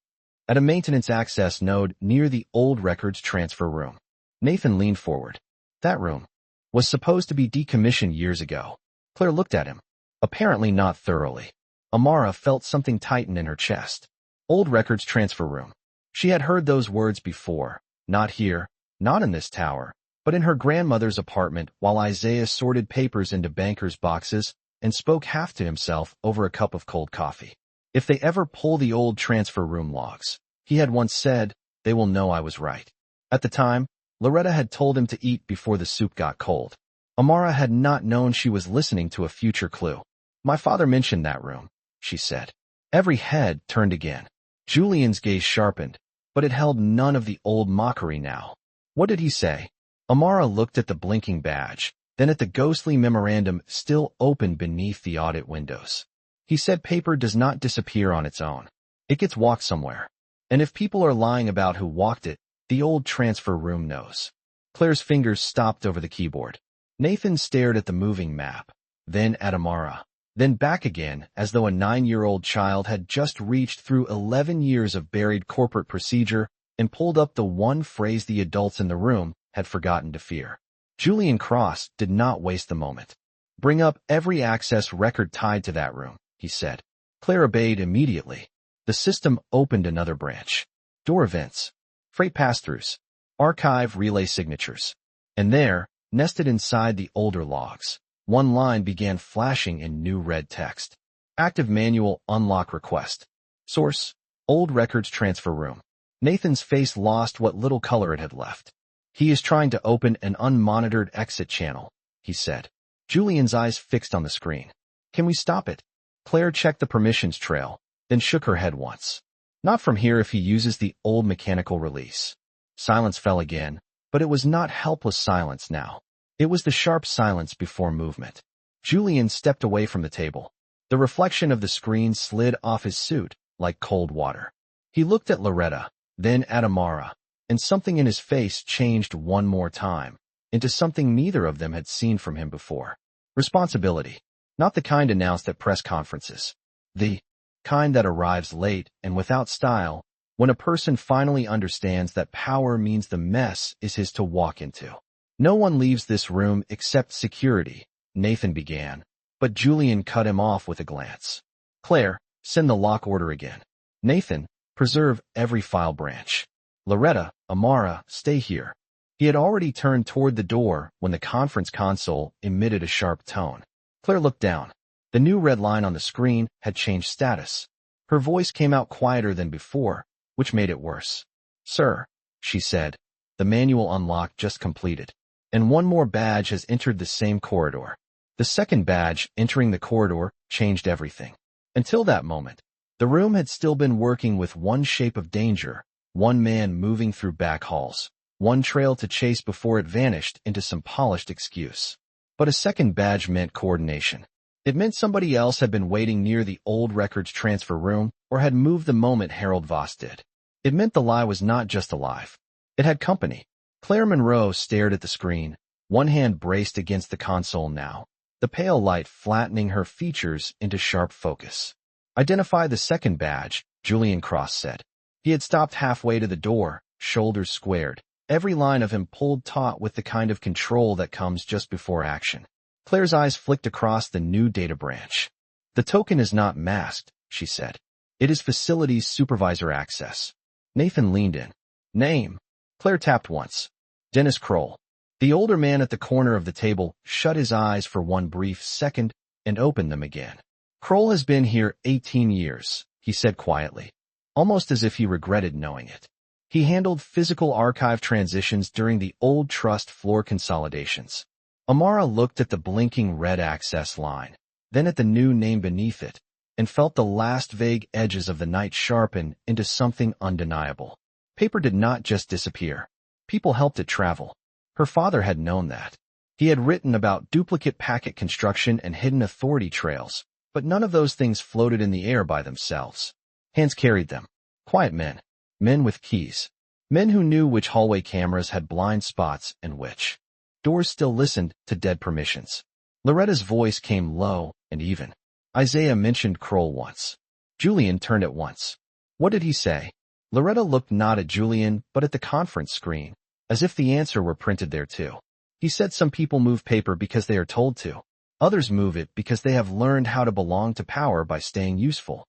At a maintenance access node near the old records transfer room. Nathan leaned forward. That room was supposed to be decommissioned years ago. Claire looked at him. Apparently not thoroughly. Amara felt something tighten in her chest. Old records transfer room. She had heard those words before. Not here, not in this tower, but in her grandmother's apartment while Isaiah sorted papers into banker's boxes and spoke half to himself over a cup of cold coffee. If they ever pull the old transfer room logs, he had once said, they will know I was right. At the time, Loretta had told him to eat before the soup got cold. Amara had not known she was listening to a future clue. My father mentioned that room, she said. Every head turned again. Julian's gaze sharpened, but it held none of the old mockery now. What did he say? Amara looked at the blinking badge, then at the ghostly memorandum still open beneath the audit windows. He said paper does not disappear on its own. It gets walked somewhere. And if people are lying about who walked it, the old transfer room knows. Claire's fingers stopped over the keyboard. Nathan stared at the moving map, then at Amara, then back again as though a 9-year-old child had just reached through 11 years of buried corporate procedure and pulled up the one phrase the adults in the room had forgotten to fear. Julian Cross did not waste the moment. Bring up every access record tied to that room, he said. Claire obeyed immediately. The system opened another branch. Door events, freight pass-throughs, archive relay signatures. And there, nested inside the older logs, one line began flashing in new red text. Active manual unlock request. Source, old records transfer room. Nathan's face lost what little color it had left. He is trying to open an unmonitored exit channel, he said. Julian's eyes fixed on the screen. Can we stop it? Claire checked the permissions trail, then shook her head once. Not from here if he uses the old mechanical release. Silence fell again, but it was not helpless silence now. It was the sharp silence before movement. Julian stepped away from the table. The reflection of the screen slid off his suit like cold water. He looked at Loretta, then at Amara, and something in his face changed one more time, into something neither of them had seen from him before. Responsibility. Not the kind announced at press conferences. The kind that arrives late and without style when a person finally understands that power means the mess is his to walk into. No one leaves this room except security, Nathan began, but Julian cut him off with a glance. Claire, send the lock order again. Nathan, preserve every file branch. Loretta, Amara, stay here. He had already turned toward the door when the conference console emitted a sharp tone. Claire looked down. The new red line on the screen had changed status. Her voice came out quieter than before, which made it worse. "Sir," she said, "the manual unlock just completed. And one more badge has entered the same corridor." The second badge entering the corridor changed everything. Until that moment, the room had still been working with one shape of danger, one man moving through back halls, one trail to chase before it vanished into some polished excuse. But a second badge meant coordination. It meant somebody else had been waiting near the old records transfer room or had moved the moment Harold Voss did. It meant the lie was not just alive. It had company. Claire Monroe stared at the screen, one hand braced against the console now, the pale light flattening her features into sharp focus. "Identify the second badge," Julian Cross said. He had stopped halfway to the door, shoulders squared, every line of him pulled taut with the kind of control that comes just before action. Claire's eyes flicked across the new data branch. "The token is not masked," she said. "It is facilities supervisor access." Nathan leaned in. "Name?" Claire tapped once. "Dennis Kroll." The older man at the corner of the table shut his eyes for one brief second and opened them again. "Kroll has been here 18 years, he said quietly, almost as if he regretted knowing it. He handled physical archive transitions during the old trust floor consolidations. Amara looked at the blinking red access line, then at the new name beneath it, and felt the last vague edges of the night sharpen into something undeniable. Paper did not just disappear. People helped it travel. Her father had known that. He had written about duplicate packet construction and hidden authority trails, but none of those things floated in the air by themselves. Hands carried them. Quiet men. Men with keys. Men who knew which hallway cameras had blind spots and which. Doors still listened to dead permissions. Loretta's voice came low and even. "Isaiah mentioned Kroll once." Julian turned at once. "What did he say?" Loretta looked not at Julian but at the conference screen, as if the answer were printed there too. "He said some people move paper because they are told to. Others move it because they have learned how to belong to power by staying useful."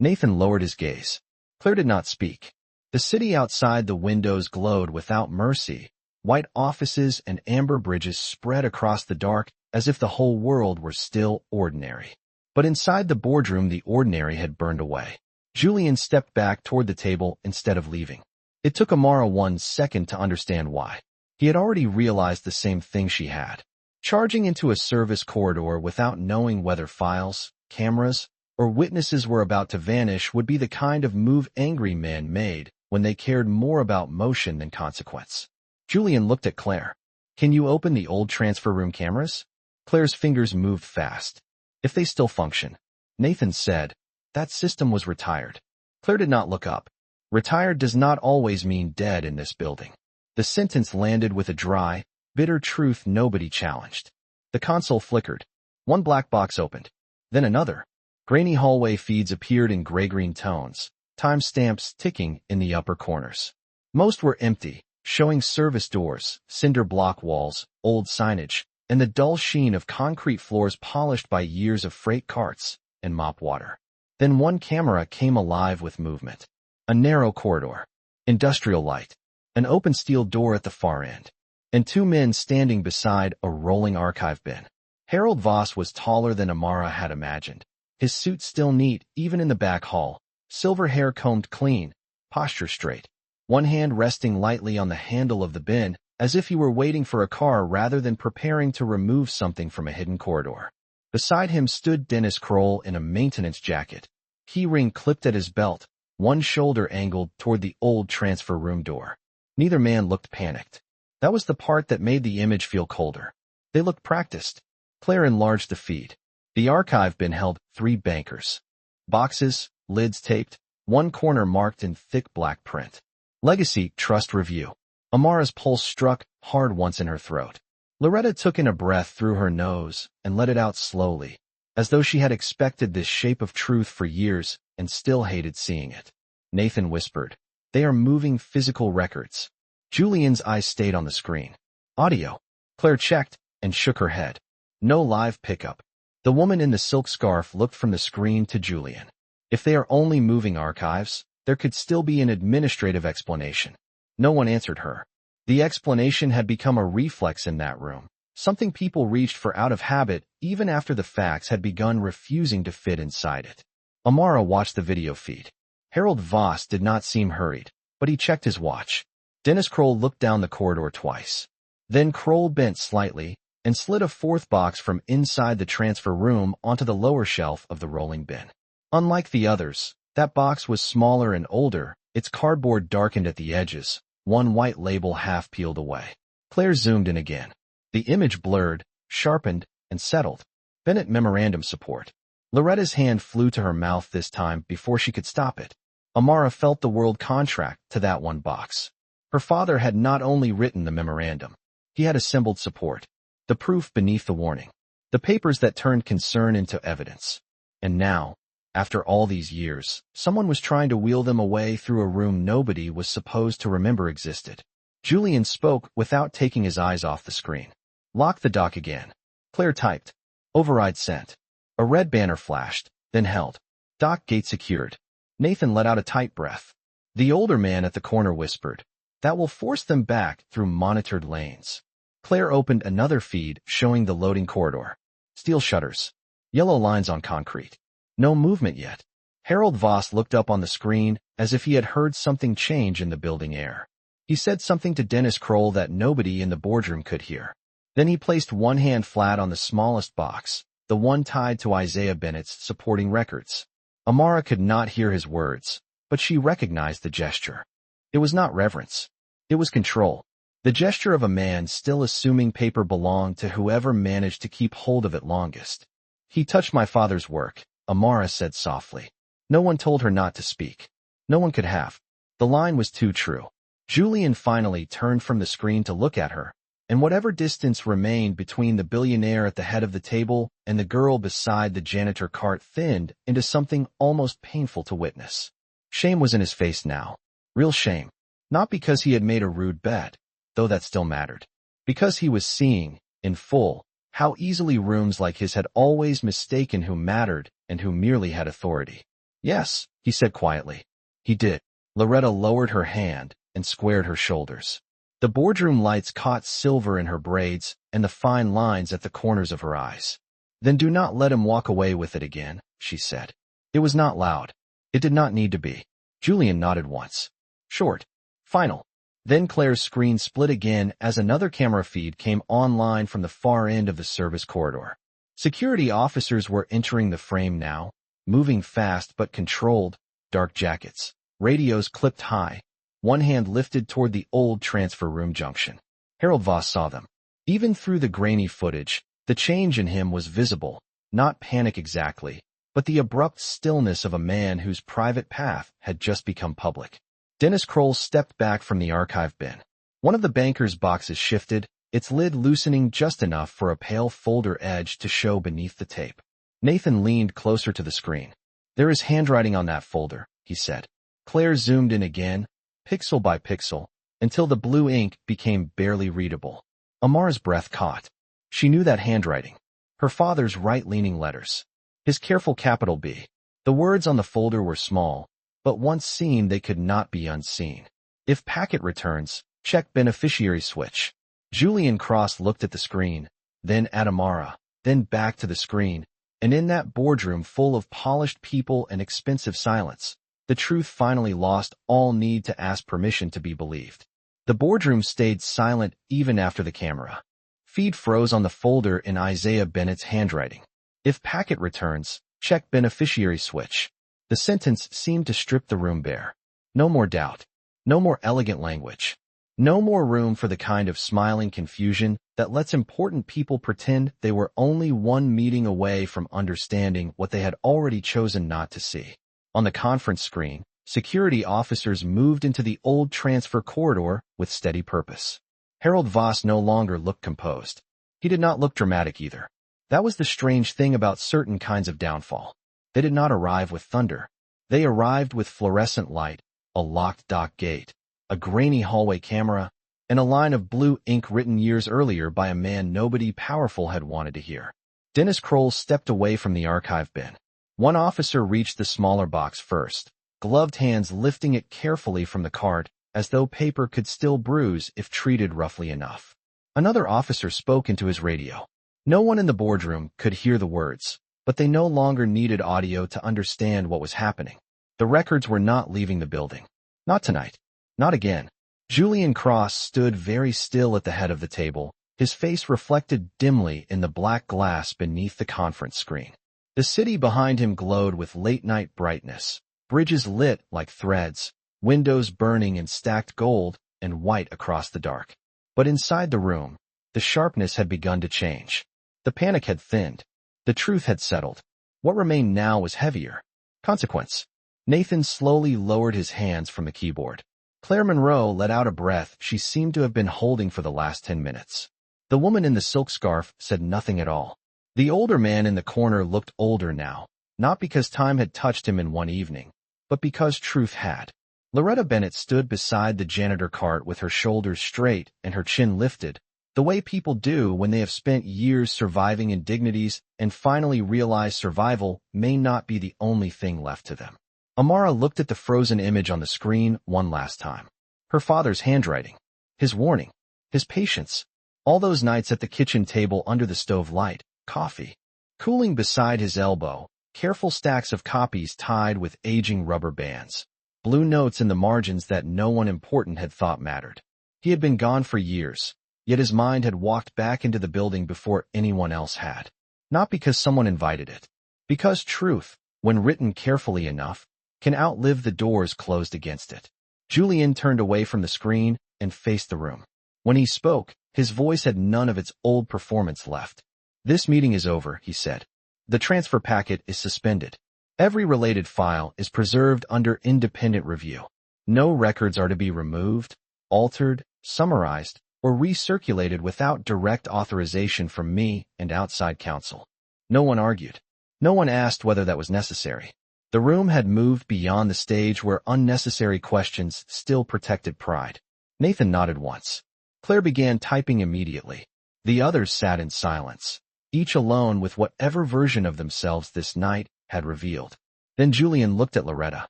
Nathan lowered his gaze. Claire did not speak. The city outside the windows glowed without mercy. White offices and amber bridges spread across the dark as if the whole world were still ordinary. But inside the boardroom the ordinary had burned away. Julian stepped back toward the table instead of leaving. It took Amara 1 second to understand why. He had already realized the same thing she had. Charging into a service corridor without knowing whether files, cameras, or witnesses were about to vanish would be the kind of move angry men made when they cared more about motion than consequence. Julian looked at Claire. "Can you open the old transfer room cameras?" Claire's fingers moved fast. "If they still function." Nathan said, "That system was retired." Claire did not look up. Retired does not always mean dead in this building. The sentence landed with a dry, bitter truth nobody challenged. The console flickered. One black box opened. Then another. Grainy hallway feeds appeared in gray-green tones, timestamps ticking in the upper corners. Most were empty, showing service doors, cinder block walls, old signage, and the dull sheen of concrete floors polished by years of freight carts and mop water. Then one camera came alive with movement. A narrow corridor. Industrial light. An open steel door at the far end. And two men standing beside a rolling archive bin. Harold Voss was taller than Amara had imagined. His suit still neat, even in the back hall. Silver hair combed clean, posture straight. One hand resting lightly on the handle of the bin, as if he were waiting for a car rather than preparing to remove something from a hidden corridor. Beside him stood Dennis Kroll in a maintenance jacket. Key ring clipped at his belt, one shoulder angled toward the old transfer room door. Neither man looked panicked. That was the part that made the image feel colder. They looked practiced. Claire enlarged the feed. The archive bin held 3 bankers. Boxes, lids taped, one corner marked in thick black print. Legacy Trust Review. Amara's pulse struck hard once in her throat. Loretta took in a breath through her nose and let it out slowly, as though she had expected this shape of truth for years and still hated seeing it. Nathan whispered, "They are moving physical records." Julian's eyes stayed on the screen. "Audio." Claire checked and shook her head. "No live pickup." The woman in the silk scarf looked from the screen to Julian. If they are only moving archives, there could still be an administrative explanation. No one answered her. The explanation had become a reflex in that room, something people reached for out of habit even after the facts had begun refusing to fit inside it. Amara watched the video feed. Harold Voss did not seem hurried, but he checked his watch. Dennis Kroll looked down the corridor twice. Then Kroll bent slightly and slid a fourth box from inside the transfer room onto the lower shelf of the rolling bin. Unlike the others, that box was smaller and older, its cardboard darkened at the edges, one white label half peeled away. Claire zoomed in again. The image blurred, sharpened, and settled. Bennett memorandum support. Loretta's hand flew to her mouth this time before she could stop it. Amara felt the world contract to that one box. Her father had not only written the memorandum, he had assembled support. The proof beneath the warning. The papers that turned concern into evidence. And now, after all these years, someone was trying to wheel them away through a room nobody was supposed to remember existed. Julian spoke without taking his eyes off the screen. Lock the dock again. Claire typed. Override sent. A red banner flashed, then held. Dock gate secured. Nathan let out a tight breath. The older man at the corner whispered, that will force them back through monitored lanes. Claire opened another feed showing the loading corridor. Steel shutters. Yellow lines on concrete. No movement yet. Harold Voss looked up on the screen as if he had heard something change in the building air. He said something to Dennis Kroll that nobody in the boardroom could hear. Then he placed one hand flat on the smallest box, the one tied to Isaiah Bennett's supporting records. Amara could not hear his words, but she recognized the gesture. It was not reverence. It was control. The gesture of a man still assuming paper belonged to whoever managed to keep hold of it longest. He touched my father's work, Amara said softly. No one told her not to speak. No one could have. The line was too true. Julian finally turned from the screen to look at her, and whatever distance remained between the billionaire at the head of the table and the girl beside the janitor cart thinned into something almost painful to witness. Shame was in his face now. Real shame. Not because he had made a rude bet, though that still mattered. Because he was seeing, in full, how easily rooms like his had always mistaken who mattered and who merely had authority. Yes, he said quietly. He did. Loretta lowered her hand and squared her shoulders. The boardroom lights caught silver in her braids and the fine lines at the corners of her eyes. Then do not let him walk away with it again, she said. It was not loud. It did not need to be. Julian nodded once. Short. Final. Then Claire's screen split again as another camera feed came online from the far end of the service corridor. Security officers were entering the frame now, moving fast but controlled, dark jackets, radios clipped high, one hand lifted toward the old transfer room junction. Harold Voss saw them. Even through the grainy footage, the change in him was visible, not panic exactly, but the abrupt stillness of a man whose private path had just become public. Dennis Kroll stepped back from the archive bin. One of the banker's boxes shifted, its lid loosening just enough for a pale folder edge to show beneath the tape. Nathan leaned closer to the screen. There is handwriting on that folder, he said. Claire zoomed in again, pixel by pixel, until the blue ink became barely readable. Amara's breath caught. She knew that handwriting. Her father's right-leaning letters. His careful capital B. The words on the folder were small, but once seen they could not be unseen. If packet returns, check beneficiary switch. Julian Cross looked at the screen, then at Amara, then back to the screen, and in that boardroom full of polished people and expensive silence, the truth finally lost all need to ask permission to be believed. The boardroom stayed silent even after the camera. Feed froze on the folder in Isaiah Bennett's handwriting. If packet returns, check beneficiary switch. The sentence seemed to strip the room bare. No more doubt. No more elegant language. No more room for the kind of smiling confusion that lets important people pretend they were only one meeting away from understanding what they had already chosen not to see. On the conference screen, security officers moved into the old transfer corridor with steady purpose. Harold Voss no longer looked composed. He did not look dramatic either. That was the strange thing about certain kinds of downfall. They did not arrive with thunder. They arrived with fluorescent light, a locked dock gate, a grainy hallway camera, and a line of blue ink written years earlier by a man nobody powerful had wanted to hear. Dennis Kroll stepped away from the archive bin. One officer reached the smaller box first, gloved hands lifting it carefully from the cart, as though paper could still bruise if treated roughly enough. Another officer spoke into his radio. No one in the boardroom could hear the words, but they no longer needed audio to understand what was happening. The records were not leaving the building. Not tonight. Not again. Julian Cross stood very still at the head of the table, his face reflected dimly in the black glass beneath the conference screen. The city behind him glowed with late-night brightness, bridges lit like threads, windows burning in stacked gold and white across the dark. But inside the room, the sharpness had begun to change. The panic had thinned. The truth had settled. What remained now was heavier. Consequence. Nathan slowly lowered his hands from the keyboard. Claire Monroe let out a breath she seemed to have been holding for the last 10 minutes. The woman in the silk scarf said nothing at all. The older man in the corner looked older now, not because time had touched him in one evening, but because truth had. Loretta Bennett stood beside the janitor cart with her shoulders straight and her chin lifted, the way people do when they have spent years surviving indignities and finally realize survival may not be the only thing left to them. Amara looked at the frozen image on the screen one last time. Her father's handwriting, his warning, his patience, all those nights at the kitchen table under the stove light, coffee, cooling beside his elbow, careful stacks of copies tied with aging rubber bands, blue notes in the margins that no one important had thought mattered. He had been gone for years, yet his mind had walked back into the building before anyone else had. Not because someone invited it. Because truth, when written carefully enough, can outlive the doors closed against it. Julian turned away from the screen and faced the room. When he spoke, his voice had none of its old performance left. "This meeting is over," he said. "The transfer packet is suspended. Every related file is preserved under independent review. No records are to be removed, altered, summarized, or recirculated without direct authorization from me and outside counsel." No one argued. No one asked whether that was necessary. The room had moved beyond the stage where unnecessary questions still protected pride. Nathan nodded once. Claire began typing immediately. The others sat in silence, each alone with whatever version of themselves this night had revealed. Then Julian looked at Loretta.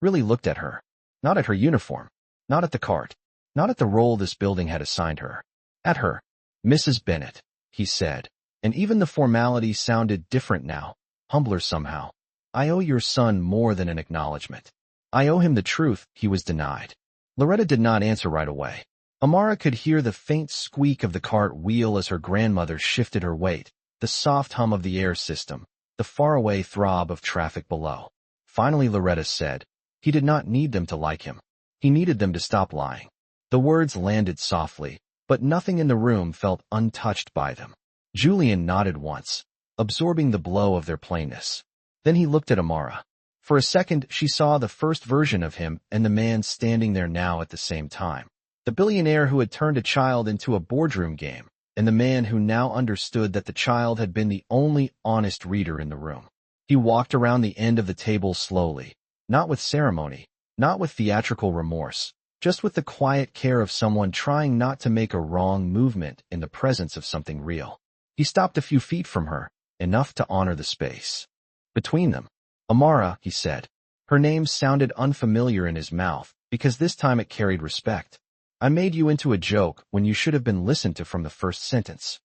Really looked at her. Not at her uniform. Not at the cart. Not at the role this building had assigned her. At her. "Mrs. Bennett," he said, and even the formality sounded different now, humbler somehow. "I owe your son more than an acknowledgement. I owe him the truth he was denied." Loretta did not answer right away. Amara could hear the faint squeak of the cart wheel as her grandmother shifted her weight, the soft hum of the air system, the faraway throb of traffic below. Finally Loretta said, "He did not need them to like him. He needed them to stop lying." The words landed softly, but nothing in the room felt untouched by them. Julian nodded once, absorbing the blow of their plainness. Then he looked at Amara. For a second she saw the first version of him and the man standing there now at the same time. The billionaire who had turned a child into a boardroom game, and the man who now understood that the child had been the only honest reader in the room. He walked around the end of the table slowly, not with ceremony, not with theatrical remorse, just with the quiet care of someone trying not to make a wrong movement in the presence of something real. He stopped a few feet from her, enough to honor the space. Between them, "Amara," he said. Her name sounded unfamiliar in his mouth, because this time it carried respect. "I made you into a joke when you should have been listened to from the first sentence."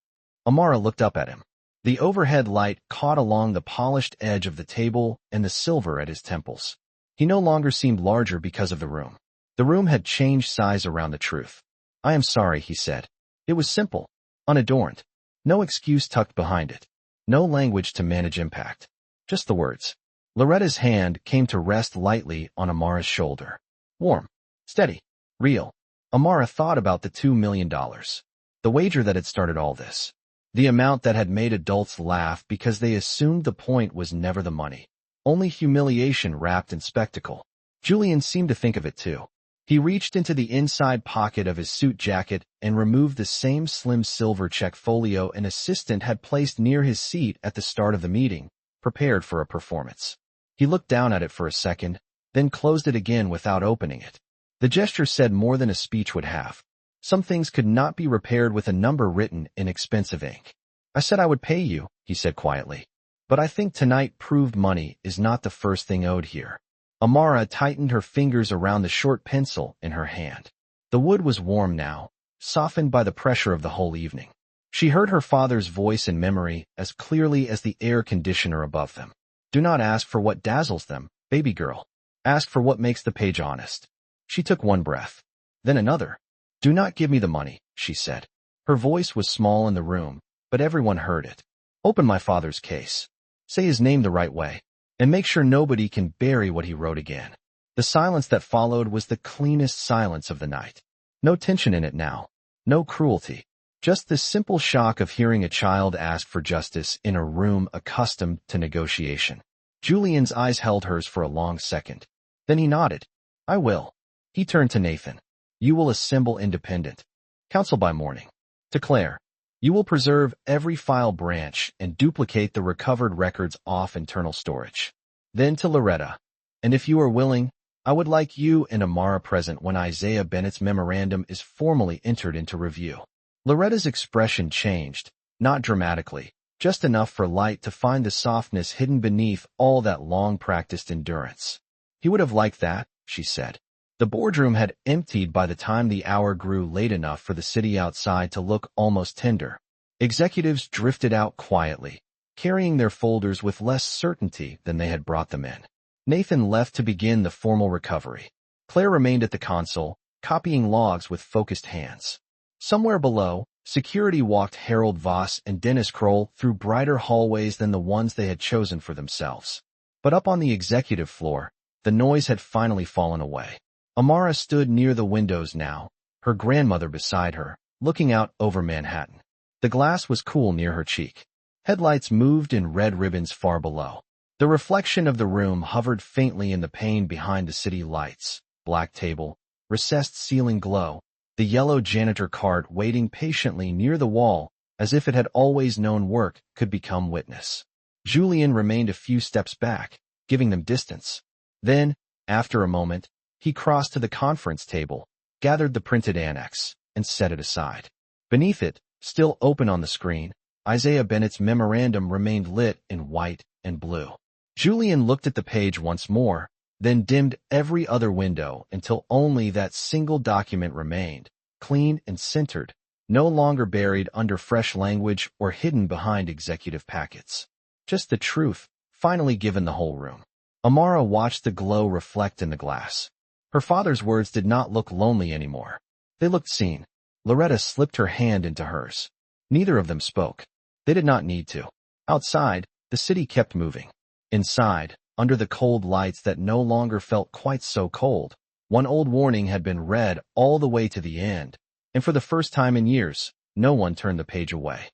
Amara looked up at him. The overhead light caught along the polished edge of the table and the silver at his temples. He no longer seemed larger because of the room. The room had changed size around the truth. "I am sorry," he said. It was simple, unadorned. No excuse tucked behind it. No language to manage impact. Just the words. Loretta's hand came to rest lightly on Amara's shoulder. Warm, steady, real. Amara thought about the $2 million. The wager that had started all this. The amount that had made adults laugh because they assumed the point was never the money. Only humiliation wrapped in spectacle. Julian seemed to think of it too. He reached into the inside pocket of his suit jacket and removed the same slim silver check folio an assistant had placed near his seat at the start of the meeting, prepared for a performance. He looked down at it for a second, then closed it again without opening it. The gesture said more than a speech would have. Some things could not be repaired with a number written in expensive ink. "I said I would pay you," he said quietly. "But I think tonight proved money is not the first thing owed here." Amara tightened her fingers around the short pencil in her hand. The wood was warm now, softened by the pressure of the whole evening. She heard her father's voice in memory as clearly as the air conditioner above them. Do not ask for what dazzles them, baby girl. Ask for what makes the page honest. She took one breath, then another. Do not give me the money, she said. Her voice was small in the room, but everyone heard it. Open my father's case. Say his name the right way, and make sure nobody can bury what he wrote again. The silence that followed was the cleanest silence of the night. No tension in it now. No cruelty. Just the simple shock of hearing a child ask for justice in a room accustomed to negotiation. Julian's eyes held hers for a long second. Then he nodded. I will. He turned to Nathan. You will assemble independent counsel by morning. To Claire. You will preserve every file branch and duplicate the recovered records off internal storage. Then to Loretta. And if you are willing, I would like you and Amara present when Isaiah Bennett's memorandum is formally entered into review. Loretta's expression changed, not dramatically, just enough for Light to find the softness hidden beneath all that long-practiced endurance. He would have liked that, she said. The boardroom had emptied by the time the hour grew late enough for the city outside to look almost tender. Executives drifted out quietly, carrying their folders with less certainty than they had brought them in. Nathan left to begin the formal recovery. Claire remained at the console, copying logs with focused hands. Somewhere below, security walked Harold Voss and Dennis Kroll through brighter hallways than the ones they had chosen for themselves. But up on the executive floor, the noise had finally fallen away. Amara stood near the windows now, her grandmother beside her, looking out over Manhattan. The glass was cool near her cheek. Headlights moved in red ribbons far below. The reflection of the room hovered faintly in the pane behind the city lights. Black table, recessed ceiling glow, the yellow janitor cart waiting patiently near the wall as if it had always known work could become witness. Julian remained a few steps back, giving them distance. Then, after a moment, he crossed to the conference table, gathered the printed annex, and set it aside. Beneath it, still open on the screen, Isaiah Bennett's memorandum remained lit in white and blue. Julian looked at the page once more, then dimmed every other window until only that single document remained, clean and centered, no longer buried under fresh language or hidden behind executive packets. Just the truth, finally given the whole room. Amara watched the glow reflect in the glass. Her father's words did not look lonely anymore. They looked seen. Loretta slipped her hand into hers. Neither of them spoke. They did not need to. Outside, the city kept moving. Inside, under the cold lights that no longer felt quite so cold, one old warning had been read all the way to the end, and for the first time in years, no one turned the page away.